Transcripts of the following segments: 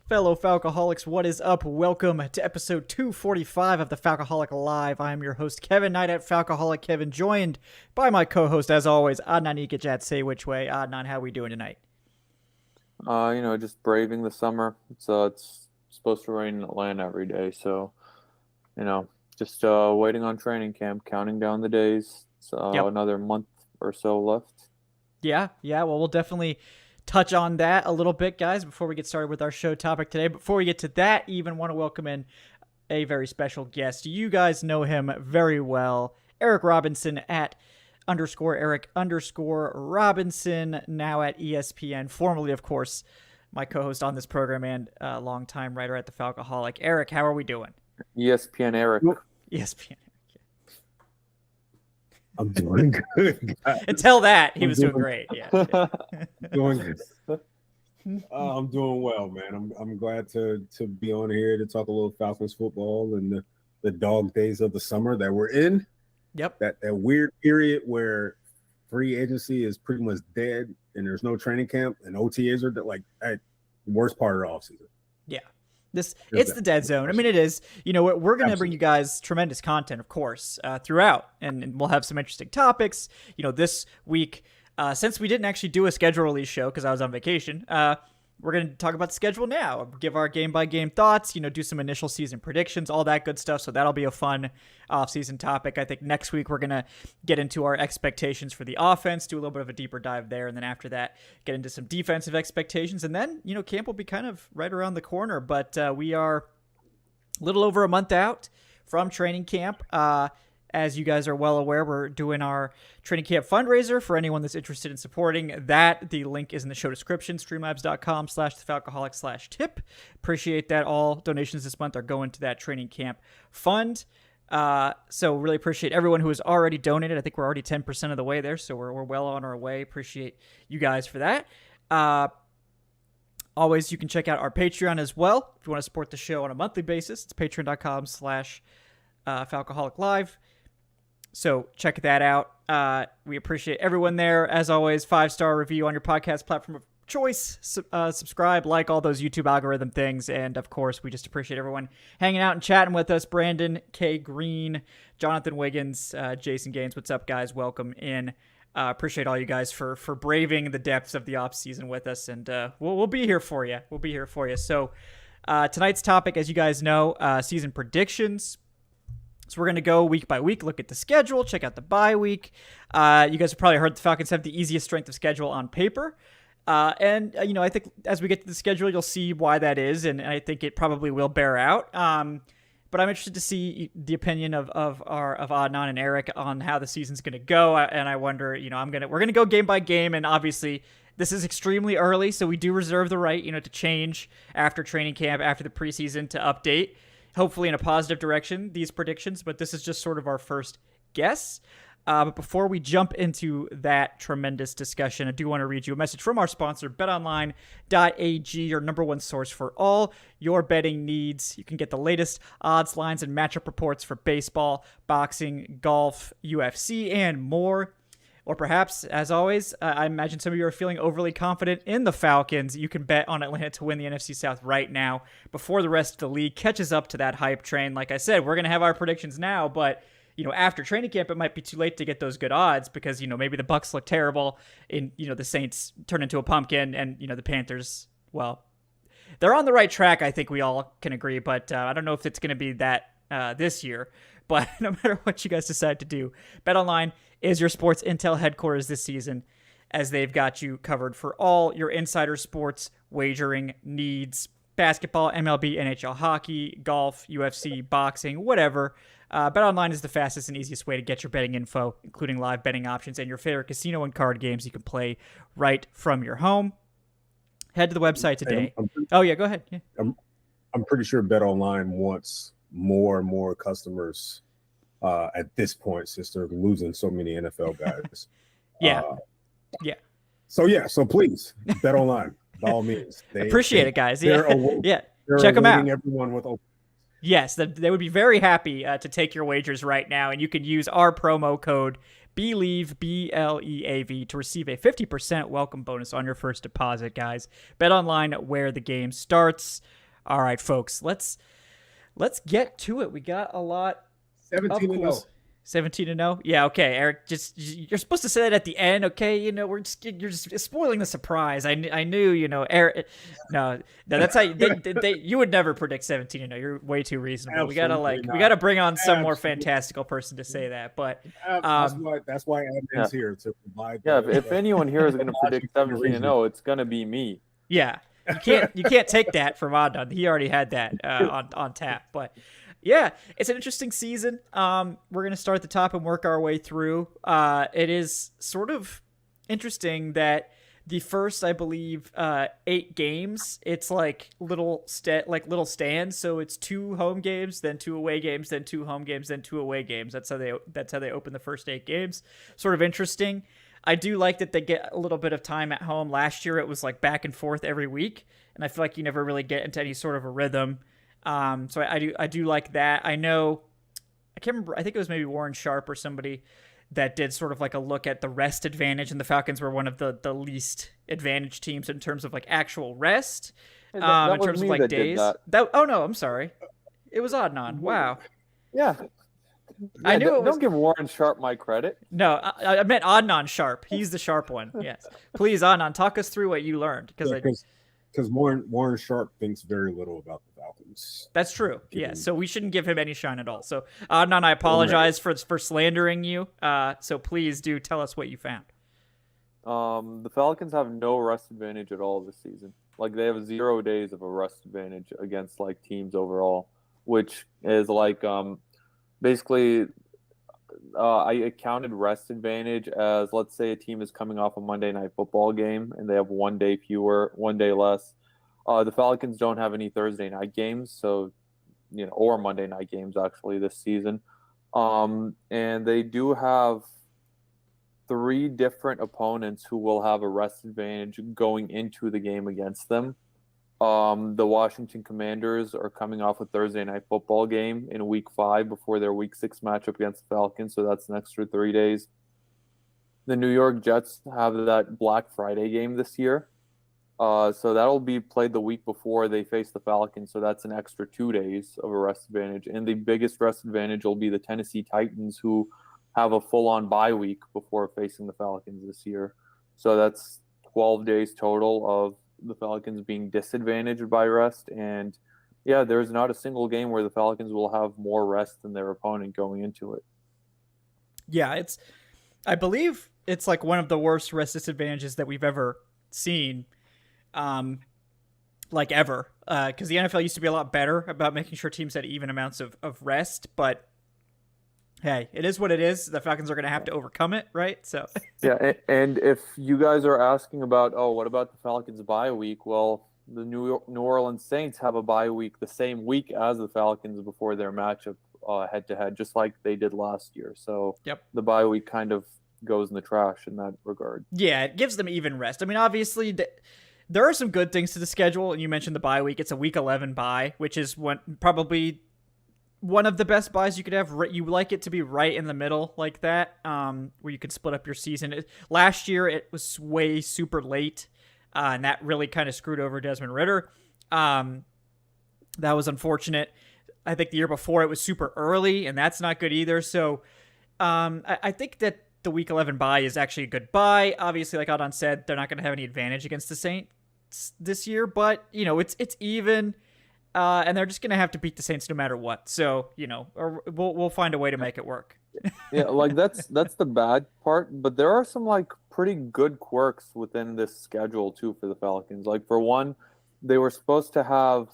Fellow Falcoholics, what is up? Welcome to episode 245 of the Falcoholic Live. I am your host, Kevin Knight at Falcoholic Kevin, joined by my co-host, as always, Adnan Ikic at Say Which Way. Adnan, how are we doing tonight? Just braving the summer. It's supposed to rain in Atlanta every day, so, just waiting on training camp, counting down the days. Another month or so left. Yeah, well, we'll definitely touch on that a little bit, guys, before we get started with our show topic today. Before we get to that, even want to welcome in a very special guest. You guys know him very well. Eric Robinson at _Eric_Robinson, now at ESPN, formerly, of course, my co-host on this program and longtime writer at the Falcoholic. Eric, how are we doing? ESPN Eric. ESPN. I'm doing good. Until that, he was doing great. Yeah. Doing good. I'm doing well, man. I'm glad to be on here to talk a little Falcons football and the dog days of the summer that we're in. Yep. That weird period where free agency is pretty much dead and there's no training camp and OTAs are like at the worst part of the offseason. Yeah. It's the dead zone. I mean, it is. We're going to bring you guys tremendous content, of course, throughout, and we'll have some interesting topics. This week, since we didn't actually do a schedule release show because I was on vacation, we're going to talk about the schedule now, give our game-by-game thoughts, do some initial season predictions, all that good stuff. So that'll be a fun off-season topic. I think next week we're going to get into our expectations for the offense, do a little bit of a deeper dive there, and then after that, get into some defensive expectations. And then, camp will be kind of right around the corner, but we are a little over a month out from training camp. As you guys are well aware, we're doing our training camp fundraiser for anyone that's interested in supporting that. The link is in the show description, streamlabs.com/thefalcoholic/tip. Appreciate that. All donations this month are going to that training camp fund. So really appreciate everyone who has already donated. I think we're already 10% of the way there, so we're well on our way. Appreciate you guys for that. Always, you can check out our Patreon as well. If you want to support the show on a monthly basis, it's patreon.com/Falcoholic Live. So check that out. We appreciate everyone there. As always, 5-star review on your podcast platform of choice. Subscribe, like all those YouTube algorithm things. And, of course, we just appreciate everyone hanging out and chatting with us. Brandon K. Green, Jonathan Wiggins, Jason Gaines. What's up, guys? Welcome in. Appreciate all you guys for braving the depths of the off season with us. And we'll be here for you. So tonight's topic, as you guys know, season predictions. So we're going to go week by week, look at the schedule, check out the bye week. You guys have probably heard the Falcons have the easiest strength of schedule on paper. I think as we get to the schedule, you'll see why that is, and I think it probably will bear out. But I'm interested to see the opinion of Adnan and Eric on how the season's going to go, and I wonder, we're going to go game by game, and obviously this is extremely early, so we do reserve the right, to change after training camp, after the preseason, to update, hopefully in a positive direction, these predictions, but this is just sort of our first guess. But before we jump into that tremendous discussion, I do want to read you a message from our sponsor, betonline.ag, your number one source for all your betting needs. You can get the latest odds, lines, and matchup reports for baseball, boxing, golf, UFC, and more. Or perhaps, as always, I imagine some of you are feeling overly confident in the Falcons. You can bet on Atlanta to win the NFC South right now before the rest of the league catches up to that hype train. Like I said, we're going to have our predictions now, but after training camp, it might be too late to get those good odds because, maybe the Bucs look terrible and, the Saints turn into a pumpkin and, the Panthers, well, they're on the right track. I think we all can agree, but I don't know if it's going to be that this year. But no matter what you guys decide to do, BetOnline is your sports intel headquarters this season, as they've got you covered for all your insider sports wagering needs. Basketball, MLB, NHL hockey, golf, UFC, boxing, whatever. BetOnline is the fastest and easiest way to get your betting info, including live betting options and your favorite casino and card games you can play right from your home. Head to the website today. Go ahead. Yeah. I'm pretty sure BetOnline wants more and more customers at this point since they're losing so many NFL guys. Yeah. So please bet online by all means. Appreciate it, guys. Check them out. Everyone with open. Yes, they would be very happy to take your wagers right now, and you can use our promo code Believe, BLEAV, to receive a 50% welcome bonus on your first deposit, guys. Bet online where the game starts. All right, folks, let's get to it. We got a lot 17-0. 17-0. Yeah, okay, Eric. You're supposed to say that at the end, okay? You're just spoiling the surprise. I knew, Eric. No, that's how you would never predict 17-0. You're way too reasonable. Absolutely we gotta bring on some more Absolutely. fantastical person to say that. But That's why Adnan's here to provide. Yeah, if anyone here is going to predict 17-0, it's going to be me. yeah, you can't take that from Adnan. He already had that on tap. But yeah, it's an interesting season. We're going to start at the top and work our way through. It is sort of interesting that the first, I believe, 8 games, it's like little stands. So it's 2 home games, then 2 away games, then 2 home games, then 2 away games. That's how they open the first 8 games. Sort of interesting. I do like that they get a little bit of time at home. Last year it was like back and forth every week, and I feel like you never really get into any sort of a rhythm. So I do like that. I can't remember. I think it was maybe Warren Sharp or somebody that did sort of like a look at the rest advantage, and the Falcons were one of the least advantaged teams in terms of like actual rest. Hey, In was terms of me like that days. did that. Oh no, I'm sorry. It was Adnan. Wow. Yeah. I knew it was. Don't give Warren Sharp my credit. No, I meant Adnan Sharp. He's the sharp one. Yes. Please, Adnan, talk us through what you learned. Because Warren Sharp thinks very little about the Falcons. That's true. Yeah, so we shouldn't give him any shine at all. So, Adnan, I apologize for slandering you. So please do tell us what you found. The Falcons have no rest advantage at all this season. Like, they have 0 days of a rest advantage against like teams overall, which is like basically I counted rest advantage as, let's say a team is coming off a Monday Night Football game and they have 1 day fewer, 1 day less. The Falcons don't have any Thursday night games, so or Monday night games actually this season. And they do have 3 different opponents who will have a rest advantage going into the game against them. The Washington Commanders are coming off a Thursday Night Football game in Week 5 before their Week 6 matchup against the Falcons, so that's an extra 3 days. The New York Jets have that Black Friday game this year, so that'll be played the week before they face the Falcons, so that's an extra 2 days of a rest advantage. And the biggest rest advantage will be the Tennessee Titans, who have a full-on bye week before facing the Falcons this year. So that's 12 days total of the Falcons being disadvantaged by rest. And yeah, there's not a single game where the Falcons will have more rest than their opponent going into it. Yeah, I believe it's like one of the worst rest disadvantages that we've ever seen, like ever. Because the NFL used to be a lot better about making sure teams had even amounts of rest, but hey, it is what it is. The Falcons are going to have to overcome it, right? So yeah, and if you guys are asking about, what about the Falcons' bye week? Well, the New Orleans Saints have a bye week the same week as the Falcons before their matchup head-to-head, just like they did last year. So yep. The bye week kind of goes in the trash in that regard. Yeah, it gives them even rest. I mean, obviously, there are some good things to the schedule, and you mentioned the bye week. It's a Week 11 bye, which is probably one of the best buys you could have. You like it to be right in the middle like that, where you could split up your season. Last year, it was way super late, and that really kind of screwed over Desmond Ridder. That was unfortunate. I think the year before, it was super early, and that's not good either. So I think that the Week 11 bye is actually a good bye. Obviously, like Adnan said, they're not going to have any advantage against the Saints this year, but it's even. And they're just going to have to beat the Saints no matter what. So, or we'll find a way to make it work. Yeah, like that's the bad part. But there are some like pretty good quirks within this schedule too for the Falcons. Like for one, they were supposed to have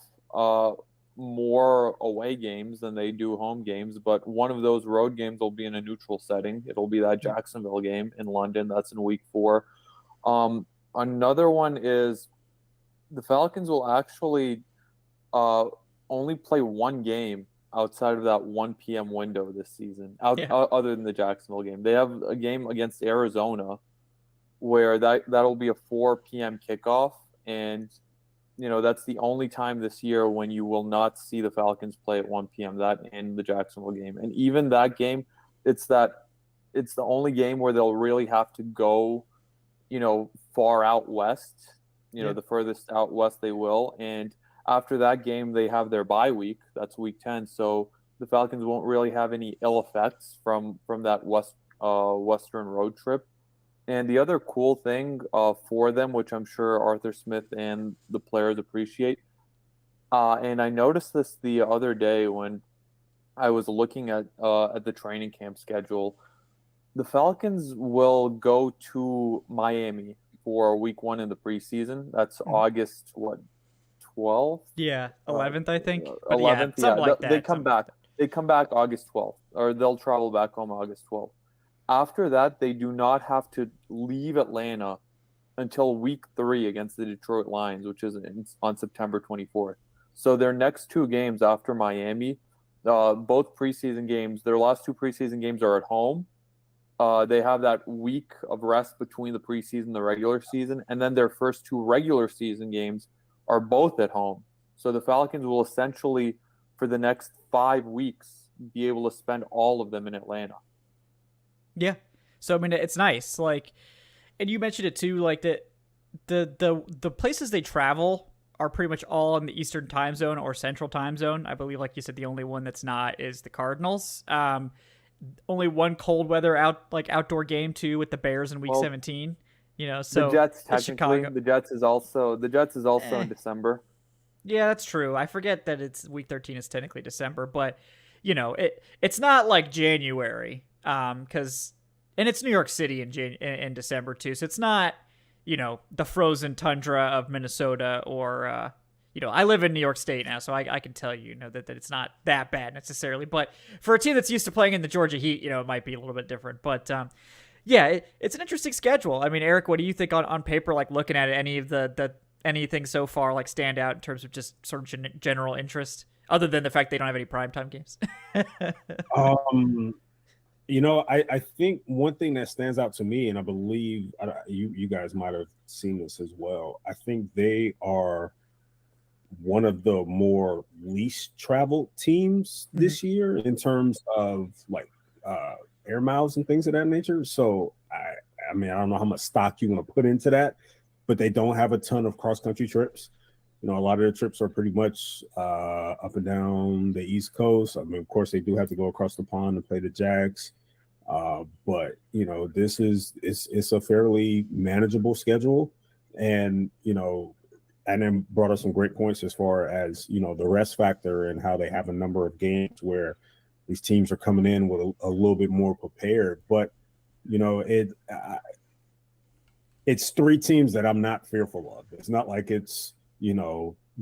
more away games than they do home games. But one of those road games will be in a neutral setting. It'll be that Jacksonville game in London. That's in Week 4. Another one is the Falcons will actually only play one game outside of that 1 p.m. window this season, other than the Jacksonville game. They have a game against Arizona where that'll be a 4 p.m. kickoff, and that's the only time this year when you will not see the Falcons play at 1 p.m. That and the Jacksonville game. And even that game, it's that it's the only game where they'll really have to go, far out west, the furthest out west they will. And after that game, they have their bye week. That's week 10. So the Falcons won't really have any ill effects from that western road trip. And the other cool thing for them, which I'm sure Arthur Smith and the players appreciate, and I noticed this the other day when I was looking at the training camp schedule, the Falcons will go to Miami for week 1 in the preseason. That's August 12th? Yeah, 11th, I think. But 11th, something like that. They come back. They come back August 12th, or they'll travel back home August 12th. After that, they do not have to leave Atlanta until week 3 against the Detroit Lions, which is on September 24th. So their next 2 games after Miami, both preseason games, their last 2 preseason games are at home. They have that week of rest between the preseason and the regular season, and then their first 2 regular season games are both at home. So the Falcons will essentially, for the next 5 weeks, be able to spend all of them in Atlanta. Yeah. So, I mean, it's nice. Like, and you mentioned it too, like the places they travel are pretty much all in the Eastern time zone or Central time zone. I believe, like you said, the only one that's not is the Cardinals. Only one cold weather outdoor game too with the Bears in week 17. So the Jets technically, the Jets is also in December. Yeah, that's true. I forget that it's week 13 is technically December, but it's not like January. And it's New York City in December too, so it's not the frozen tundra of Minnesota or I live in New York State now, so I can tell you that it's not that bad necessarily. But for a team that's used to playing in the Georgia heat, it might be a little bit different. But it's an interesting schedule. I mean, Eric, what do you think on paper? Like looking at it, any of the anything so far like stand out in terms of just sort of general interest, other than the fact they don't have any primetime games? I think one thing that stands out to me, and I believe you guys might have seen this as well, I think they are one of the more least traveled teams this year in terms of like air miles and things of that nature. So, I mean, I don't know how much stock you want to put into that, but they don't have a ton of cross-country trips. A lot of their trips are pretty much up and down the East Coast. I mean, of course, they do have to go across the pond and play the Jags. But, this it's a fairly manageable schedule. And, and then brought us some great points as far as, the rest factor and how they have a number of games where these teams are coming in with a little bit more prepared. But, it's 3 teams that I'm not fearful of. It's not like it's,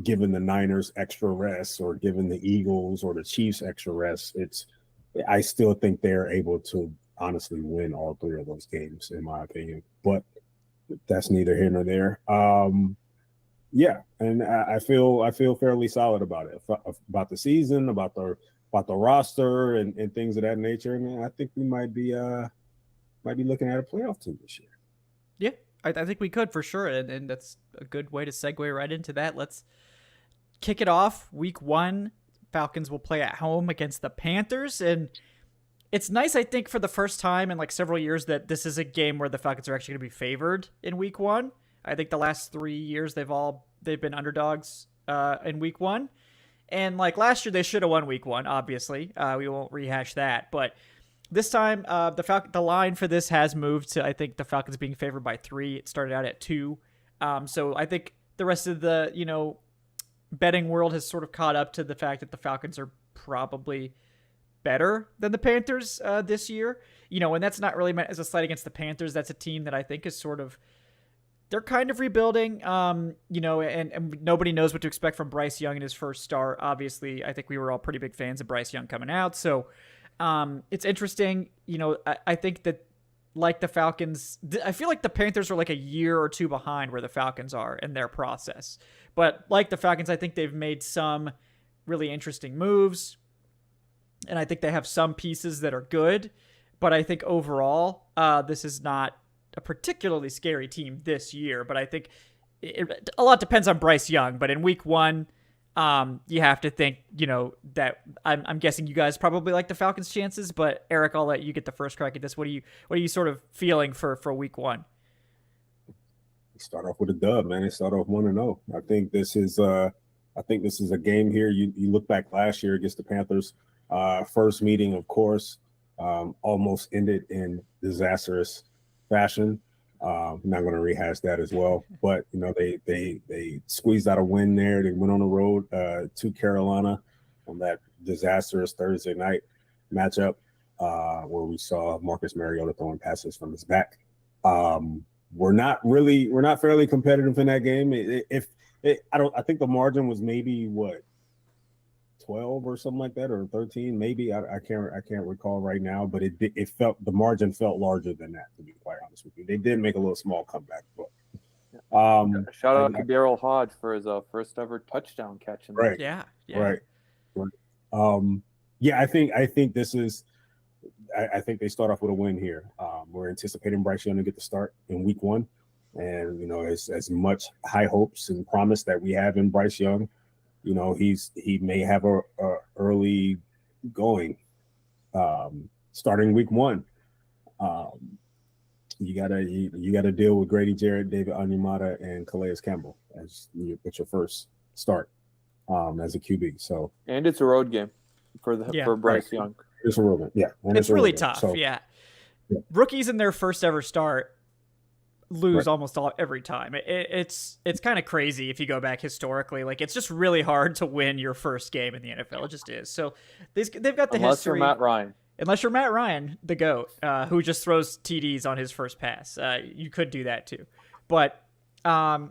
giving the Niners extra rest or giving the Eagles or the Chiefs extra rest. I still think they're able to honestly win all 3 of those games, in my opinion. But that's neither here nor there. And I feel fairly solid about it, about the season, about the roster and things of that nature. And I think we might be looking at a playoff team this year. Yeah, I think we could for sure, and that's a good way to segue right into that. Let's kick it off. Week 1, Falcons will play at home against the Panthers, and it's nice, I think, for the first time in like several years that this is a game where the Falcons are actually going to be favored in week 1. I think the last 3 years they've been underdogs in week 1, and like last year they should have won week 1. Obviously, we won't rehash that, but this time the line for this has moved to, I think, the Falcons being favored by 3. It started out at 2, so I think the rest of the betting world has sort of caught up to the fact that the Falcons are probably better than the Panthers this year. And that's not really meant as a slight against the Panthers. That's a team that I think is sort of, they're kind of rebuilding, and nobody knows what to expect from Bryce Young in his first start. Obviously, I think we were all pretty big fans of Bryce Young coming out. So it's interesting. I think that like the Falcons, I feel like the Panthers are like a year or 2 behind where the Falcons are in their process. But like the Falcons, I think they've made some really interesting moves, and I think they have some pieces that are good. But I think overall, this is not a particularly scary team this year. But I think a lot depends on Bryce Young. But in week 1, you have to think, that I'm guessing you guys probably like the Falcons' chances, but Eric, I'll let you get the first crack at this. What are you sort of feeling for week one? Start off with a dub, man. They start off 1-0. I think this is a game here. You look back last year against the Panthers. First meeting, of course, almost ended in disastrous fashion. I'm not going to rehash that as well, but they squeezed out a win there. They went on the road to Carolina on that disastrous Thursday night matchup where we saw Marcus Mariota throwing passes from his back. We're not fairly competitive in that game. I think the margin was maybe 12 or something like that, or 13 maybe. I can't recall right now, but the margin felt larger than that, to be quite honest with you. They did make a little small comeback, but shout out to Daryl Hodge for his first ever touchdown catch. Right. Yeah. Right. I think this is. I think they start off with a win here. We're anticipating Bryce Young to get the start in week one. And, as much high hopes and promise that we have in Bryce Young, he may have a early going starting week one. You gotta deal with Grady Jarrett, David Onyemata, and Calais Campbell as your first start as a QB. So, and it's a road game for Bryce Young. It's a road game. Yeah. It's really tough. So, yeah. Rookies in their first ever start lose almost every time. It's kind of crazy if you go back historically. Like, it's just really hard to win your first game in the NFL. It just is. So they've got the history. Unless you're Matt Ryan, the GOAT, who just throws TDs on his first pass. You could do that too. But it's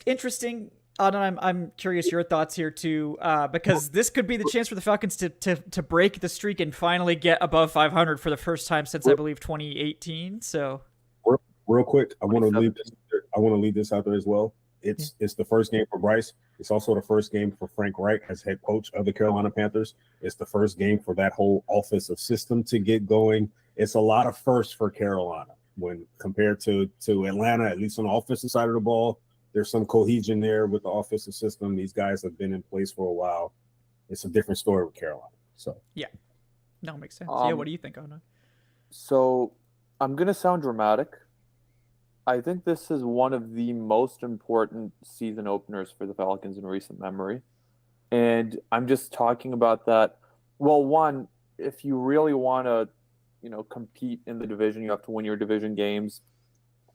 interesting. Adnan, I'm curious your thoughts here too, because this could be the chance for the Falcons to break the streak and finally get above 500 for the first time since I believe 2018. So, real quick, I want to leave this out there as well. It's the first game for Bryce. It's also the first game for Frank Reich as head coach of the Carolina Panthers. It's the first game for that whole offensive system to get going. It's a lot of firsts for Carolina when compared to Atlanta, at least on the offensive side of the ball. There's some cohesion there with the offensive system. These guys have been in place for a while. It's a different story with Carolina. So no, makes sense. What do you think, Adnan? So I'm gonna sound dramatic. I think this is one of the most important season openers for the Falcons in recent memory. And I'm just talking about that. Well, one, if you really want to, compete in the division, you have to win your division games.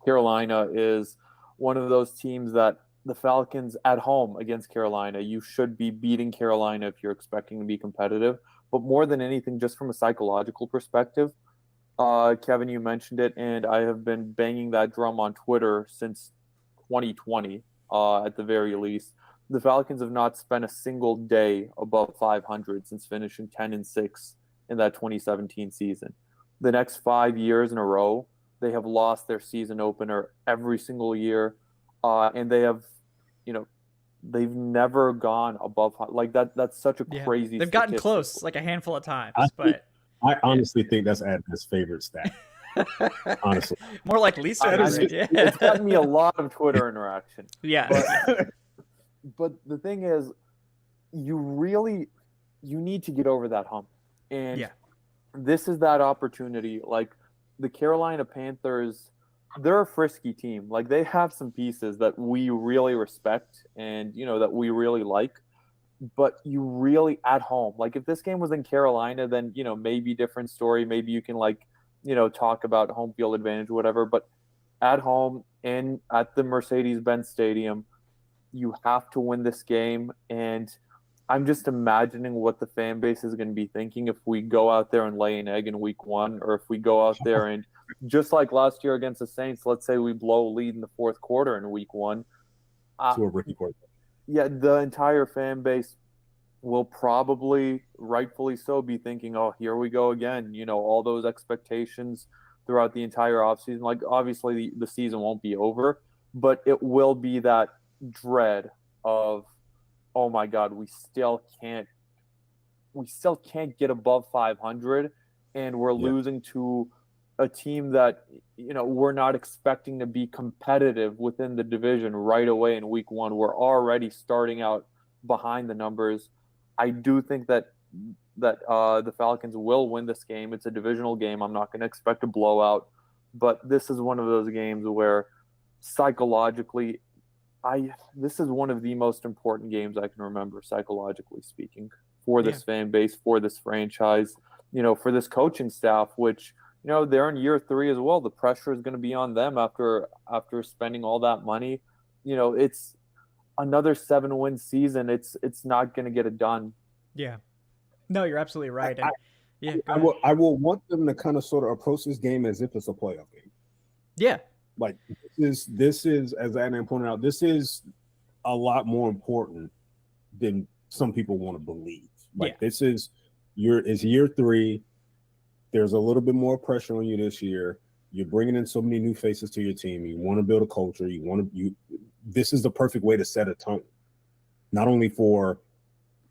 Carolina is one of those teams that the Falcons at home against Carolina, you should be beating Carolina if you're expecting to be competitive. But more than anything, just from a psychological perspective, Kevin, you mentioned it, and I have been banging that drum on Twitter since 2020, at the very least. The Falcons have not spent a single day above 500 since finishing 10-6 in that 2017 season. The next 5 years in a row, they have lost their season opener every single year, and they have, they've never gone above like that. That's such a crazy. They've gotten close like a handful of times, I honestly think that's Adnan's favorite stat. Honestly, more like least favorite. It's gotten me a lot of Twitter interaction. Yeah, but the thing is, you need to get over that hump, and this is that opportunity. Like, the Carolina Panthers, they're a frisky team. Like, they have some pieces that we really respect and, that we really like. But you really, at home, like, if this game was in Carolina, then, maybe different story. Maybe you can, talk about home field advantage or whatever. But at home and at the Mercedes-Benz Stadium, you have to win this game. And I'm just imagining what the fan base is going to be thinking if we go out there and lay an egg in week one, or if we go out there and, just like last year against the Saints, let's say we blow a lead in the fourth quarter in week one. To a rookie quarterback. Yeah, the entire fan base will probably, rightfully so, be thinking, oh, here we go again. All those expectations throughout the entire offseason. Like, obviously the season won't be over, but it will be that dread of, oh my God, we still can't get above 500, and we're losing to a team that, we're not expecting to be competitive within the division right away in week one. We're already starting out behind the numbers. I do think that the Falcons will win this game. It's a divisional game. I'm not going to expect a blowout, but this is one of those games where psychologically, this is one of the most important games I can remember, psychologically speaking, for this fan base, for this franchise, for this coaching staff, which, they're in year 3 as well. The pressure is going to be on them after spending all that money. It's another 7-win season. It's not going to get it done. Yeah. No, you're absolutely right. I will want them to kind of sort of approach this game as if it's a playoff game. Yeah. Like this is, as Adnan pointed out, this is a lot more important than some people want to believe. This is it's year 3. There's a little bit more pressure on you this year. You're bringing in so many new faces to your team. You want to build a culture. This is the perfect way to set a tone, not only for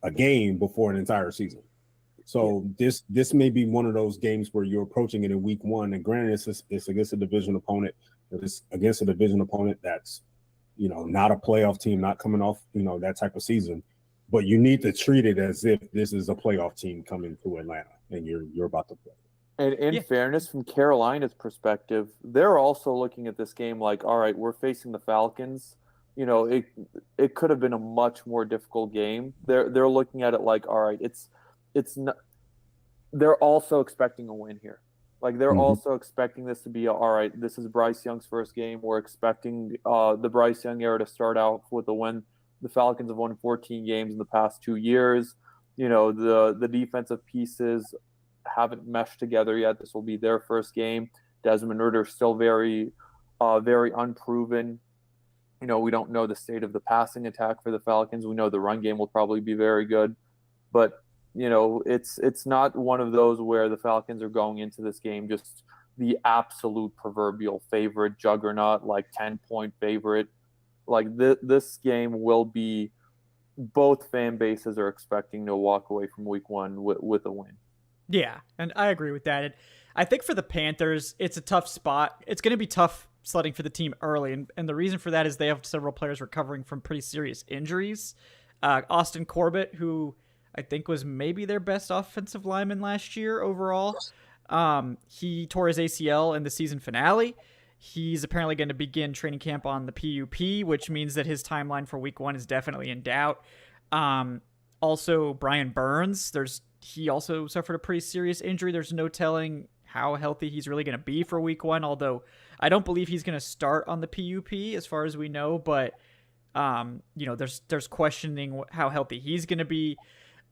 a game, but for an entire season. So this may be one of those games where you're approaching it in week 1. And granted, it's against a division opponent. It's against a division opponent that's, not a playoff team, not coming off, that type of season. But you need to treat it as if this is a playoff team coming to Atlanta and you're about to play. And in fairness, from Carolina's perspective, they're also looking at this game like, all right, we're facing the Falcons. It could have been a much more difficult game. They're looking at it like, all right, it's not. They're also expecting a win here. Like they're also expecting this to be all right. This is Bryce Young's first game. We're expecting the Bryce Young era to start out with a win. The Falcons have won 14 games in the past 2 years. The defensive pieces haven't meshed together yet. This will be their first game. Desmond Ridder still very unproven. We don't know the state of the passing attack for the Falcons. We know the run game will probably be very good, but it's not one of those where the Falcons are going into this game just the absolute proverbial favorite, juggernaut, like 10-point favorite. Like this game will be, both fan bases are expecting to walk away from week 1 with a win. Yeah, and I agree with that. And I think for the Panthers, it's a tough spot. It's going to be tough sledding for the team early, and the reason for that is they have several players recovering from pretty serious injuries. Austin Corbett, who I think was maybe their best offensive lineman last year overall, he tore his ACL in the season finale. He's apparently going to begin training camp on the PUP, which means that his timeline for week 1 is definitely in doubt. Also, Brian Burns, he also suffered a pretty serious injury. There's no telling how healthy he's really going to be for week 1, although I don't believe he's going to start on the PUP as far as we know, but there's questioning how healthy he's going to be.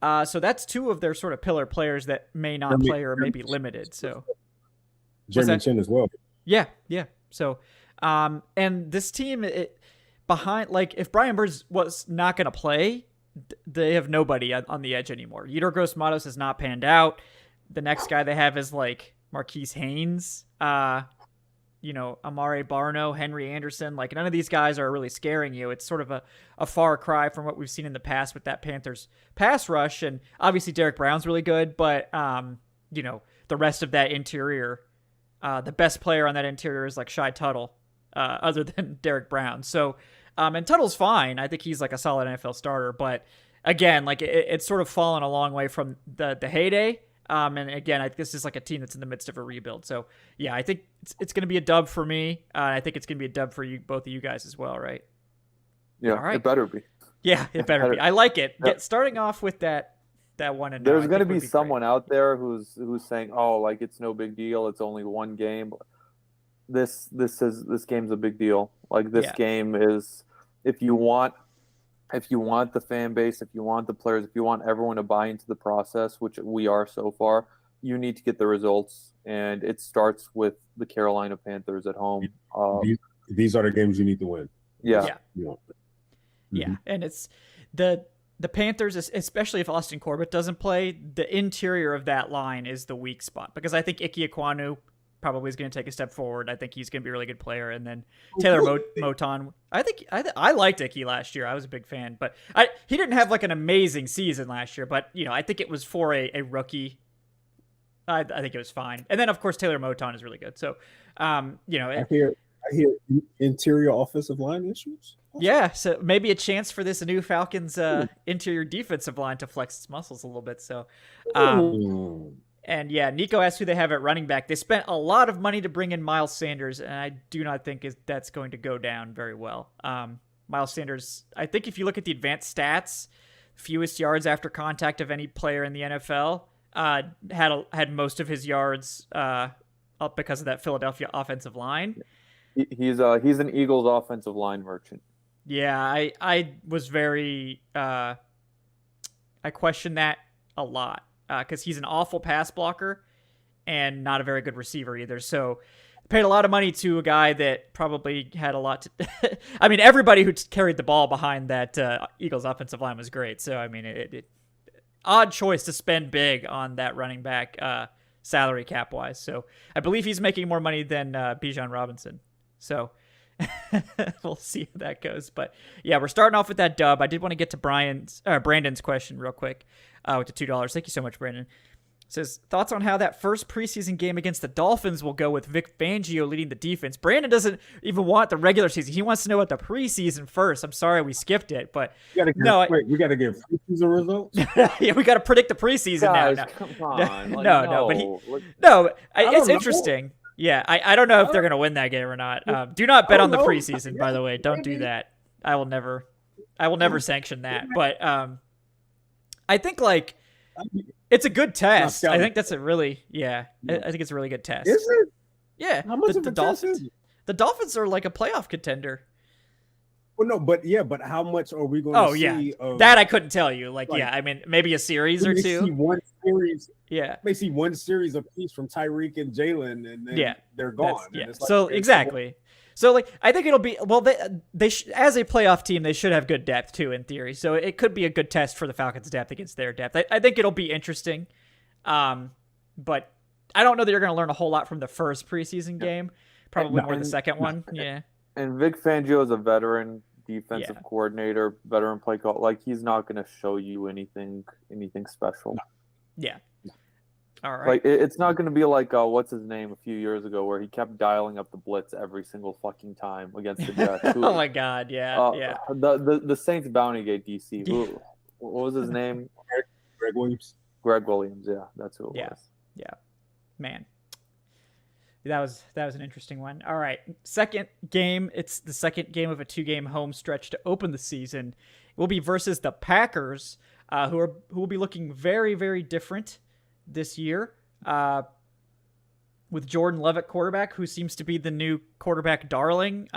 So that's 2 of their sort of pillar players that may not play or may be limited. So Jeremy Chin as well. Yeah. So, and this team behind, like if Brian Burns was not going to play, they have nobody on the edge anymore. Yetur Gross-Matos has not panned out. The next guy they have is like Marquise Haynes, Amare Barno, Henry Anderson. Like none of these guys are really scaring you. It's sort of a far cry from what we've seen in the past with that Panthers pass rush. And obviously Derek Brown's really good, but the rest of that interior, the best player on that interior is like Shai Tuttle, other than Derek Brown. So, and Tuttle's fine. I think he's like a solid NFL starter, but again, like it's sort of fallen a long way from the heyday. And again, this is like a team that's in the midst of a rebuild. So yeah, I think it's going to be a dub for me. I think it's going to be a dub for you, both of you guys as well, right? Yeah, all right. It better be. Yeah, it better be. I like it. Starting off with that one. And there's going to be someone out there who's saying, "Oh, like it's no big deal. It's only one game." This game's a big deal. Like this game is, if you want the fan base, if you want the players, if you want everyone to buy into the process, which we are so far, you need to get the results, and it starts with the Carolina Panthers at home. These are the games you need to win. Yeah. And it's the Panthers, especially if Austin Corbett doesn't play, the interior of that line is the weak spot, because I think Ike Ekwonu probably is going to take a step forward. I think he's going to be a really good player. And then Taylor Moton. I liked Ike last year. I was a big fan, but he didn't have like an amazing season last year, but I think it was for a rookie. I think it was fine. And then of course Taylor Moton is really good. So, you know, I hear interior offensive line issues. Yeah, so maybe a chance for this new Falcons interior defensive line to flex its muscles a little bit. So, and yeah, Nico asked who they have at running back. They spent a lot of money to bring in Miles Sanders, and I do not think that's going to go down very well. Miles Sanders, I think if you look at the advanced stats, fewest yards after contact of any player in the NFL, had most of his yards up because of that Philadelphia offensive line. He's an Eagles offensive line merchant. Yeah, I was very I question that a lot because he's an awful pass blocker and not a very good receiver either. So paid a lot of money to a guy that probably had a lot to I mean, everybody who carried the ball behind that Eagles offensive line was great. So I mean, it odd choice to spend big on that running back salary cap wise. So I believe he's making more money than Bijan Robinson. So we'll see how that goes. But yeah, we're starting off with that dub. I did want to get to Brandon's question real quick with the $2. Thank you so much, Brandon. It says, thoughts on how that first preseason game against the Dolphins will go with Vic Fangio leading the defense. Brandon doesn't even want the regular season. He wants to know about the preseason first. I'm sorry we skipped it, but we got to give preseason results? Yeah, we got to predict the preseason. Guys, now. Come on. It's interesting. Yeah, I don't know if they're going to win that game or not. Do not bet on the preseason, by the way. Don't do that. I will never sanction that. But I think it's a good test. I think that's I think it's a really good test. Is it? Yeah. How much of a test is it? The Dolphins are like a playoff contender. Well, no, but how much are we going to see? That I couldn't tell you. I mean, maybe a series or two. See one series. Yeah. May see one series apiece from Tyreek and Jalen, and then they're gone. Exactly. So I think it'll be they as a playoff team they should have good depth too in theory. So it could be a good test for the Falcons' depth against their depth. I think it'll be interesting, but I don't know that you're going to learn a whole lot from the first preseason game. Probably more the second one. Yeah. And Vic Fangio is a veteran defensive coordinator, veteran play call. He's not going to show you anything special. No. Yeah. All right. It's not going to be like what's his name a few years ago where he kept dialing up the blitz every single fucking time against the Jets. Oh my God, yeah. The Saints bounty gate DC. What was his name? Greg Williams. Greg Williams. Yeah, that's who it was. Yeah, man. That was an interesting one. All right, second game. It's the second game of a 2-game home stretch to open the season. It will be versus the Packers, who will be looking very, very different this year, with Jordan Love at quarterback, who seems to be the new quarterback darling,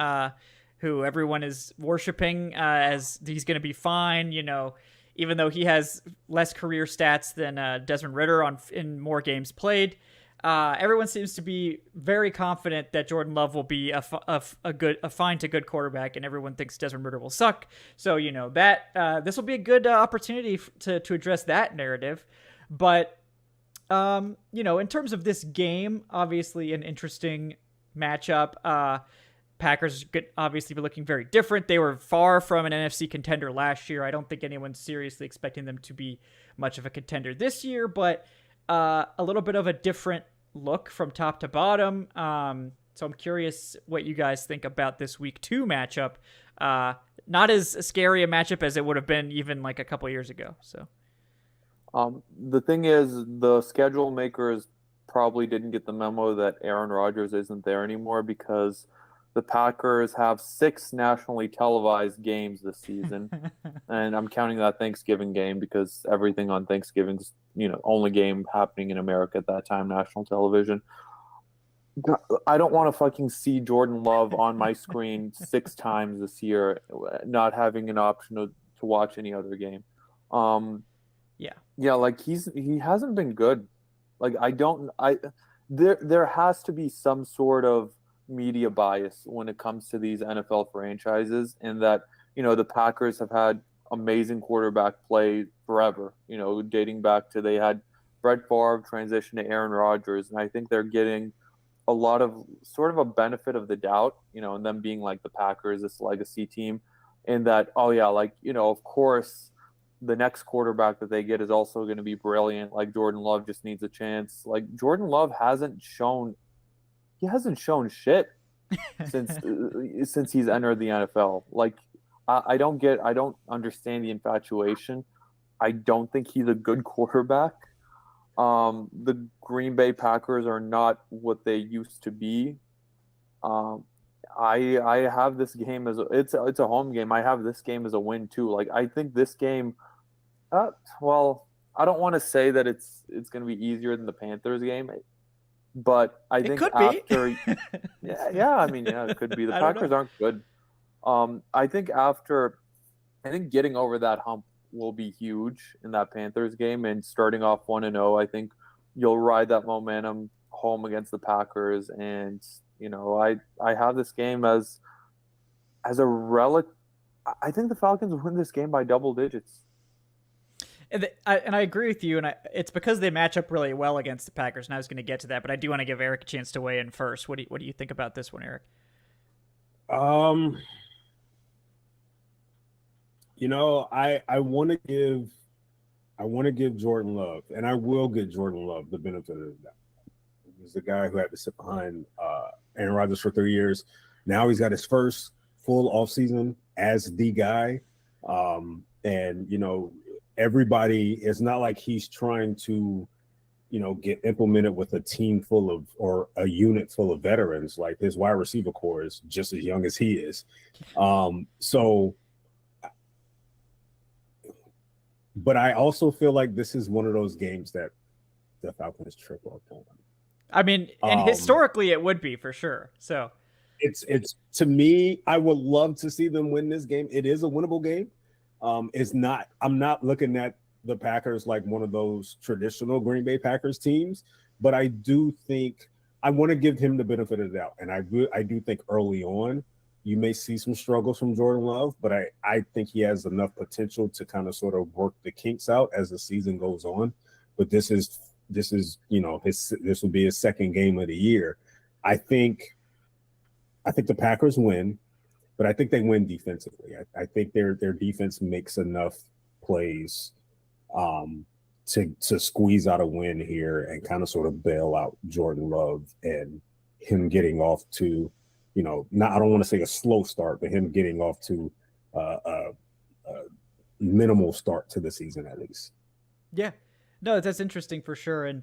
who everyone is worshiping as he's going to be fine. You know, even though he has less career stats than Desmond Ridder in more games played. Everyone seems to be very confident that Jordan Love will be a fine to good quarterback, and everyone thinks Desmond Ridder will suck. So that this will be a good opportunity to address that narrative. But in terms of this game, obviously an interesting matchup. Packers could obviously be looking very different. They were far from an NFC contender last year. I don't think anyone's seriously expecting them to be much of a contender this year, but a little bit of a different look from top to bottom. So I'm curious what you guys think about this week 2 matchup. Not as scary a matchup as it would have been even a couple years ago. So. The thing is, the schedule makers probably didn't get the memo that Aaron Rodgers isn't there anymore because the Packers have 6 nationally televised games this season. And I'm counting that Thanksgiving game because everything on Thanksgiving's, only game happening in America at that time, national television. I don't want to fucking see Jordan Love on my screen 6 times this year, not having an option to watch any other game. Yeah, he hasn't been good. There has to be some sort of media bias when it comes to these NFL franchises, in that, the Packers have had amazing quarterback play forever, dating back to they had Brett Favre transition to Aaron Rodgers, and I think they're getting a lot of sort of a benefit of the doubt, and them being the Packers, this legacy team, in that, of course, the next quarterback that they get is also going to be brilliant. Like Jordan Love just needs a chance. Like Jordan Love hasn't shown shit since he's entered the NFL. Like I don't understand the infatuation. I don't think he's a good quarterback. The Green Bay Packers are not what they used to be. I have this game as it's a home game. I have this game as a win too. Like I think this game, well, I don't want to say that it's going to be easier than the Panthers game, but I think after, yeah, I mean, yeah, it could be. The Packers aren't good. I think getting over that hump will be huge in that Panthers game, and starting off 1-0, I think you'll ride that momentum home against the Packers. And I have this game as a relic. I think the Falcons win this game by double digits. And I agree with you, and it's because they match up really well against the Packers, and I was going to get to that, but I do want to give Eric a chance to weigh in first. What do you think about this one, Eric? I want to give Jordan Love, and I will give Jordan Love the benefit of the doubt. He's the guy who had to sit behind Aaron Rodgers for 3 years. Now he's got his first full offseason as the guy. And everybody, it's not like he's trying to, get implemented with a team full of, or a unit full of veterans. Like his wide receiver core is just as young as he is. But I also feel like this is one of those games that the Falcons trip up on. I mean, and historically it would be for sure. So it's to me, I would love to see them win this game. It is a winnable game. I'm not looking at the Packers like one of those traditional Green Bay Packers teams, but I do think I want to give him the benefit of the doubt. And I do think early on, you may see some struggles from Jordan Love, but I think he has enough potential to kind of sort of work the kinks out as the season goes on. But this will be his second game of the year. I think the Packers win, but I think they win defensively. I think their defense makes enough plays to squeeze out a win here and kind of sort of bail out Jordan Love and him getting off to, I don't want to say a slow start, but him getting off to a minimal start to the season at least. Yeah, no, that's interesting for sure. And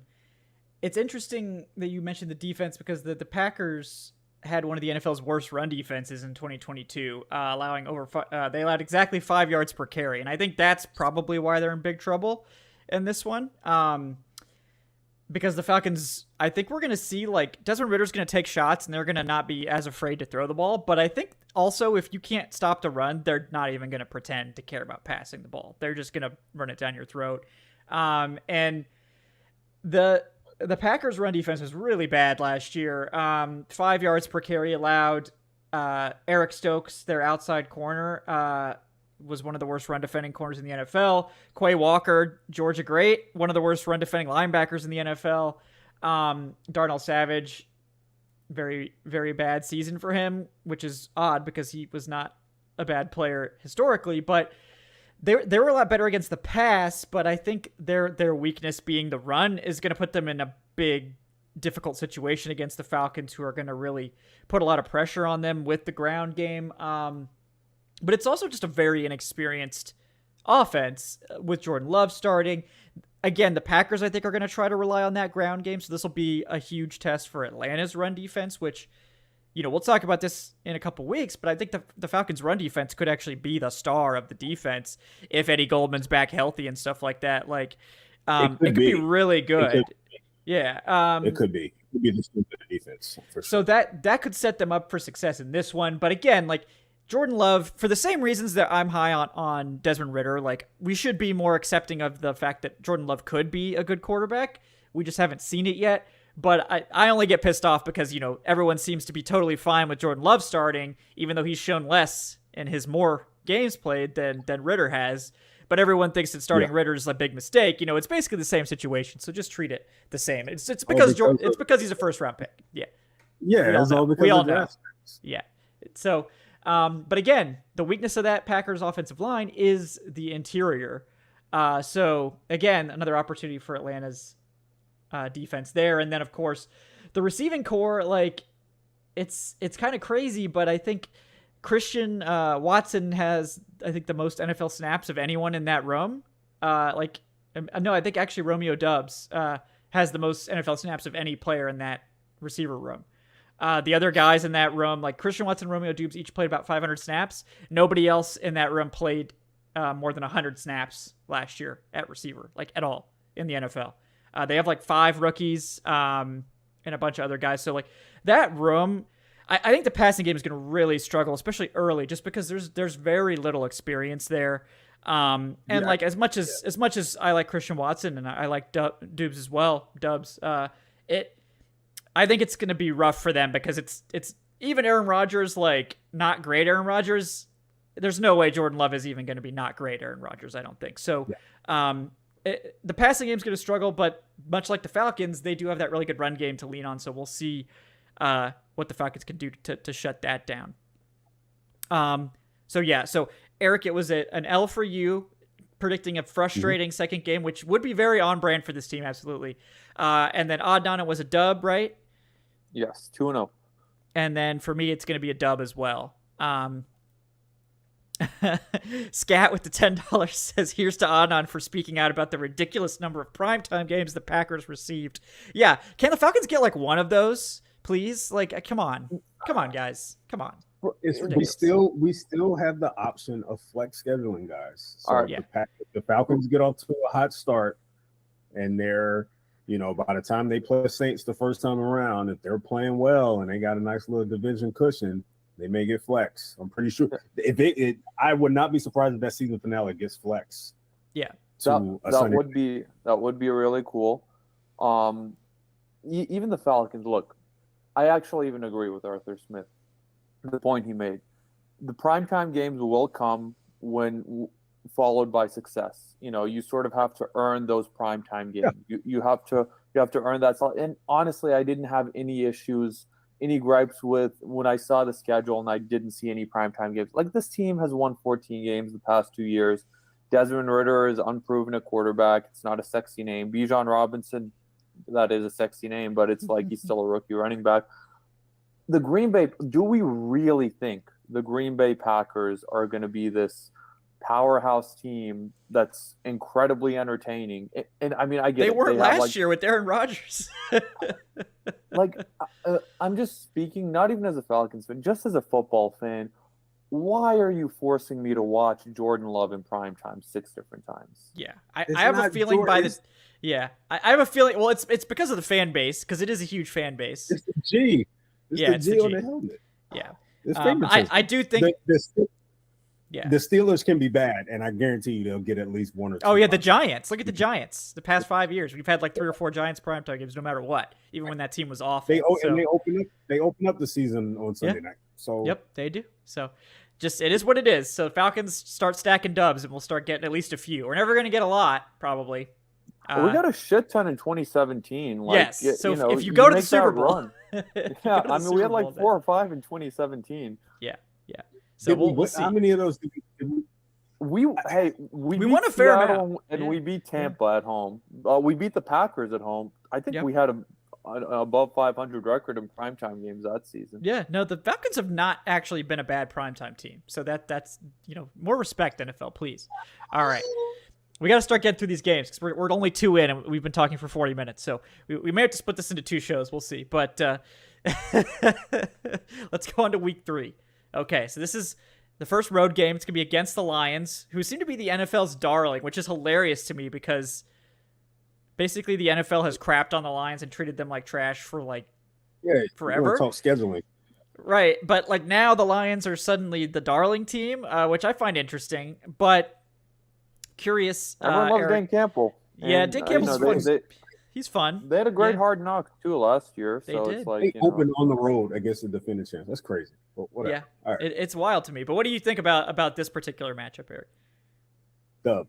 it's interesting that you mentioned the defense because the Packers had one of the NFL's worst run defenses in 2022, allowing they allowed exactly 5 yards per carry. And I think that's probably why they're in big trouble in this one. Because the Falcons, I think we're going to see like Desmond Ritter's going to take shots and they're going to not be as afraid to throw the ball. But I think also if you can't stop the run, they're not even going to pretend to care about passing the ball. They're just going to run it down your throat. And the Packers run defense was really bad last year. 5 yards per carry allowed. Eric Stokes, their outside corner, was one of the worst run defending corners in the NFL. Quay Walker, Georgia great, one of the worst run defending linebackers in the NFL. Darnell Savage, very, very bad season for him, which is odd because he was not a bad player historically, but they were a lot better against the pass, but I think their weakness being the run is going to put them in a big, difficult situation against the Falcons, who are going to really put a lot of pressure on them with the ground game. But it's also just a very inexperienced offense with Jordan Love starting. Again, the Packers, I think, are going to try to rely on that ground game, so this will be a huge test for Atlanta's run defense, which, we'll talk about this in a couple weeks, but I think the Falcons' run defense could actually be the star of the defense if Eddie Goldman's back healthy and stuff like that. Like, it could be really good. Yeah. It could be. It could be the strength of the defense. For sure. So that could set them up for success in this one. But again, like, Jordan Love, for the same reasons that I'm high on Desmond Ridder, like, we should be more accepting of the fact that Jordan Love could be a good quarterback. We just haven't seen it yet. But I only get pissed off because, everyone seems to be totally fine with Jordan Love starting, even though he's shown less in his more games played than Ridder has. But everyone thinks that starting Ridder is a big mistake. It's basically the same situation, so just treat it the same. It's because it's because he's a first round pick. Yeah. Yeah, it's all because we all know. Yeah. So, but again, the weakness of that Packers offensive line is the interior. So again, another opportunity for Atlanta's defense there. And then of course the receiving core, like it's kind of crazy, but I think Christian Watson has, I think, the most NFL snaps of anyone in that room. I think actually Romeo Doubs has the most NFL snaps of any player in that receiver room. The other guys in that room, like Christian Watson and Romeo Doubs, each played about 500 snaps. Nobody else in that room played more than 100 snaps last year at receiver, like at all in the NFL. They have like 5 rookies and a bunch of other guys. So like that room, I think the passing game is going to really struggle, especially early, just because there's very little experience there. Like as much as I like Christian Watson and I like Dubs as well, I think it's going to be rough for them because it's even Aaron Rodgers, like not great Aaron Rodgers. There's no way Jordan Love is even going to be not great Aaron Rodgers, I don't think. So, the passing game is going to struggle, but much like the Falcons, they do have that really good run game to lean on. So we'll see what the Falcons can do to shut that down. So Eric, it was an L for you, predicting a frustrating second game, which would be very on brand for this team, absolutely. And then Adnan, it was a dub, right? Yes, 2-0. And then for me, it's going to be a dub as well. Scat with the $10 says, here's to Adnan for speaking out about the ridiculous number of primetime games the Packers received. Yeah, can the Falcons get like one of those, please? Like, come on, guys, come on. We still have the option of flex scheduling, guys. So the Falcons get off to a hot start, and they're, by the time they play the Saints the first time around, if they're playing well and they got a nice little division cushion, they may get flex. I'm pretty sure. I would not be surprised if that season finale gets flex. Yeah, that would be really cool. Even the Falcons. Look, I actually even agree with Arthur Smith. The point he made. The primetime games will come when followed by success. You sort of have to earn those primetime games. Yeah. You have to earn that. And honestly, I didn't have any gripes with when I saw the schedule and I didn't see any primetime games. Like, this team has won 14 games the past 2 years. Desmond Ridder is unproven at quarterback. It's not a sexy name. Bijan Robinson, that is a sexy name, but it's like he's still a rookie running back. Do we really think the Green Bay Packers are going to be this powerhouse team that's incredibly entertaining? And I mean, I get they it. were last year with Aaron Rodgers. I'm just speaking, not even as a Falcons fan, just as a football fan. Why are you forcing me to watch Jordan Love in primetime 6 different times? Yeah, I have a feeling I have a feeling. Well, it's because of the fan base, because it is a huge fan base. It's the G. It's the G on the helmet. Yeah, I do think. The Steelers can be bad, and I guarantee you they'll get at least 1 or 2. Oh yeah, the Giants. Look at the Giants. The past 5 years, we've had like 3 or 4 Giants primetime games, no matter what. Even when that team was awful. And they open up the season on Sunday night. So yep, they do. So just it is what it is. So Falcons start stacking dubs, and we'll start getting at least a few. We're never going to get a lot, probably. We got a shit ton in 2017. Yes. So if you go to the Super Bowl, we had like 4 or 5 in 2017. Yeah. So we'll see. How many of those did we won a fair amount, and we beat Tampa at home. We beat the Packers at home. I think we had an above 500 record in primetime games that season. Yeah, no, the Falcons have not actually been a bad primetime team. So that's more respect, NFL, please. All right. We got to start getting through these games because we're only 2 in and we've been talking for 40 minutes. So we may have to split this into 2 shows. We'll see. But let's go on to week 3. Okay, so this is the first road game. It's going to be against the Lions, who seem to be the NFL's darling, which is hilarious to me because basically the NFL has crapped on the Lions and treated them like trash for forever. Talk scheduling. Right, but like now the Lions are suddenly the darling team, which I find interesting, but curious. Everyone loves Dan Campbell. Yeah, Dan Campbell's fun. He's fun. They had a great Hard Knocks too last year. They did. It's like they opened on the road against the defending champs. That's crazy. But whatever. Yeah, all right. It's wild to me. But what do you think about this particular matchup, Eric? Dub.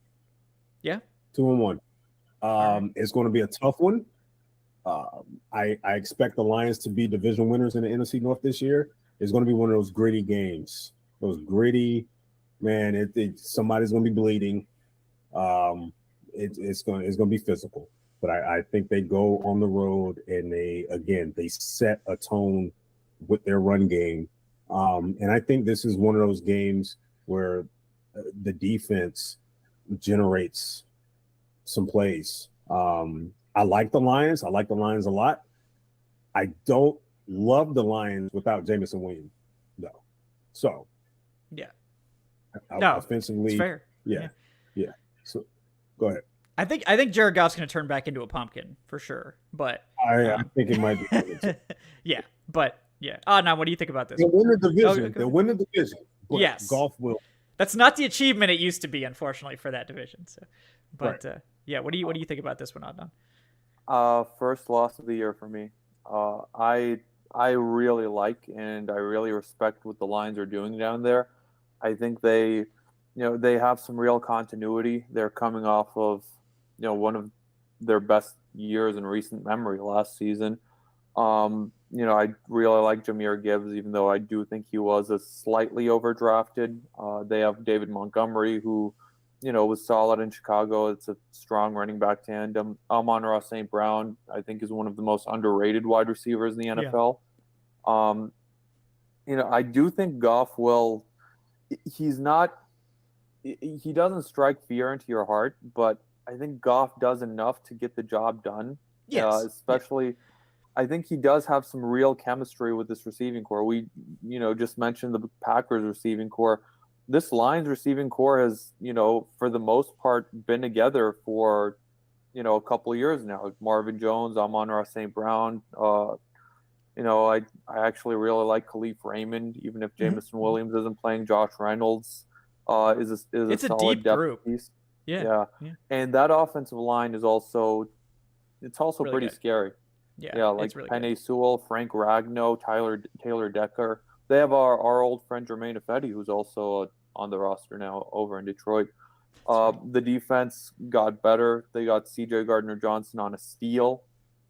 Yeah. 2-1. It's going to be a tough one. I expect the Lions to be division winners in the NFC North this year. It's going to be one of those gritty games. Those gritty, man. Somebody's going to be bleeding. It's going to be physical. But I think they go on the road and they set a tone with their run game. And I think this is one of those games where the defense generates some plays. I like the Lions. I like the Lions a lot. I don't love the Lions without Jameson Williams, though. So, yeah. No, offensively, it's fair. Yeah. So, go ahead. I think Jared Goff's going to turn back into a pumpkin for sure, but I think it might be. Yeah, but yeah. Now, what do you think about this? They'll win the division. They'll win the division. But yes, Goff will. That's not the achievement it used to be, unfortunately, for that division. So, but right. Yeah, what do you think about this one, Adnan? First loss of the year for me. I really like and I really respect what the Lions are doing down there. I think they have some real continuity. They're coming off of one of their best years in recent memory last season. I really like Jahmyr Gibbs, even though I do think he was a slightly overdrafted. They have David Montgomery, who was solid in Chicago. It's a strong running back tandem. Amon-Ra St. Brown, I think, is one of the most underrated wide receivers in the NFL. Yeah. I do think Goff will. He doesn't strike fear into your heart, but I think Goff does enough to get the job done. Yes. Especially, I think he does have some real chemistry with this receiving core. We, just mentioned the Packers receiving core. This Lions receiving core has, for the most part, been together for, a couple of years now. Marvin Jones, Amon-Ra St. Brown. I actually really like Khalif Raymond, even if Jameson Williams isn't playing. Josh Reynolds is a solid deep depth group. piece. Yeah. And that offensive line is also really pretty good. scary. Yeah, like really Penei Sewell, Frank Ragnow, Taylor Decker. They have our old friend Jermaine Ifedi, who's also on the roster now over in Detroit. The defense got better. They got C.J. Gardner-Johnson on a steal.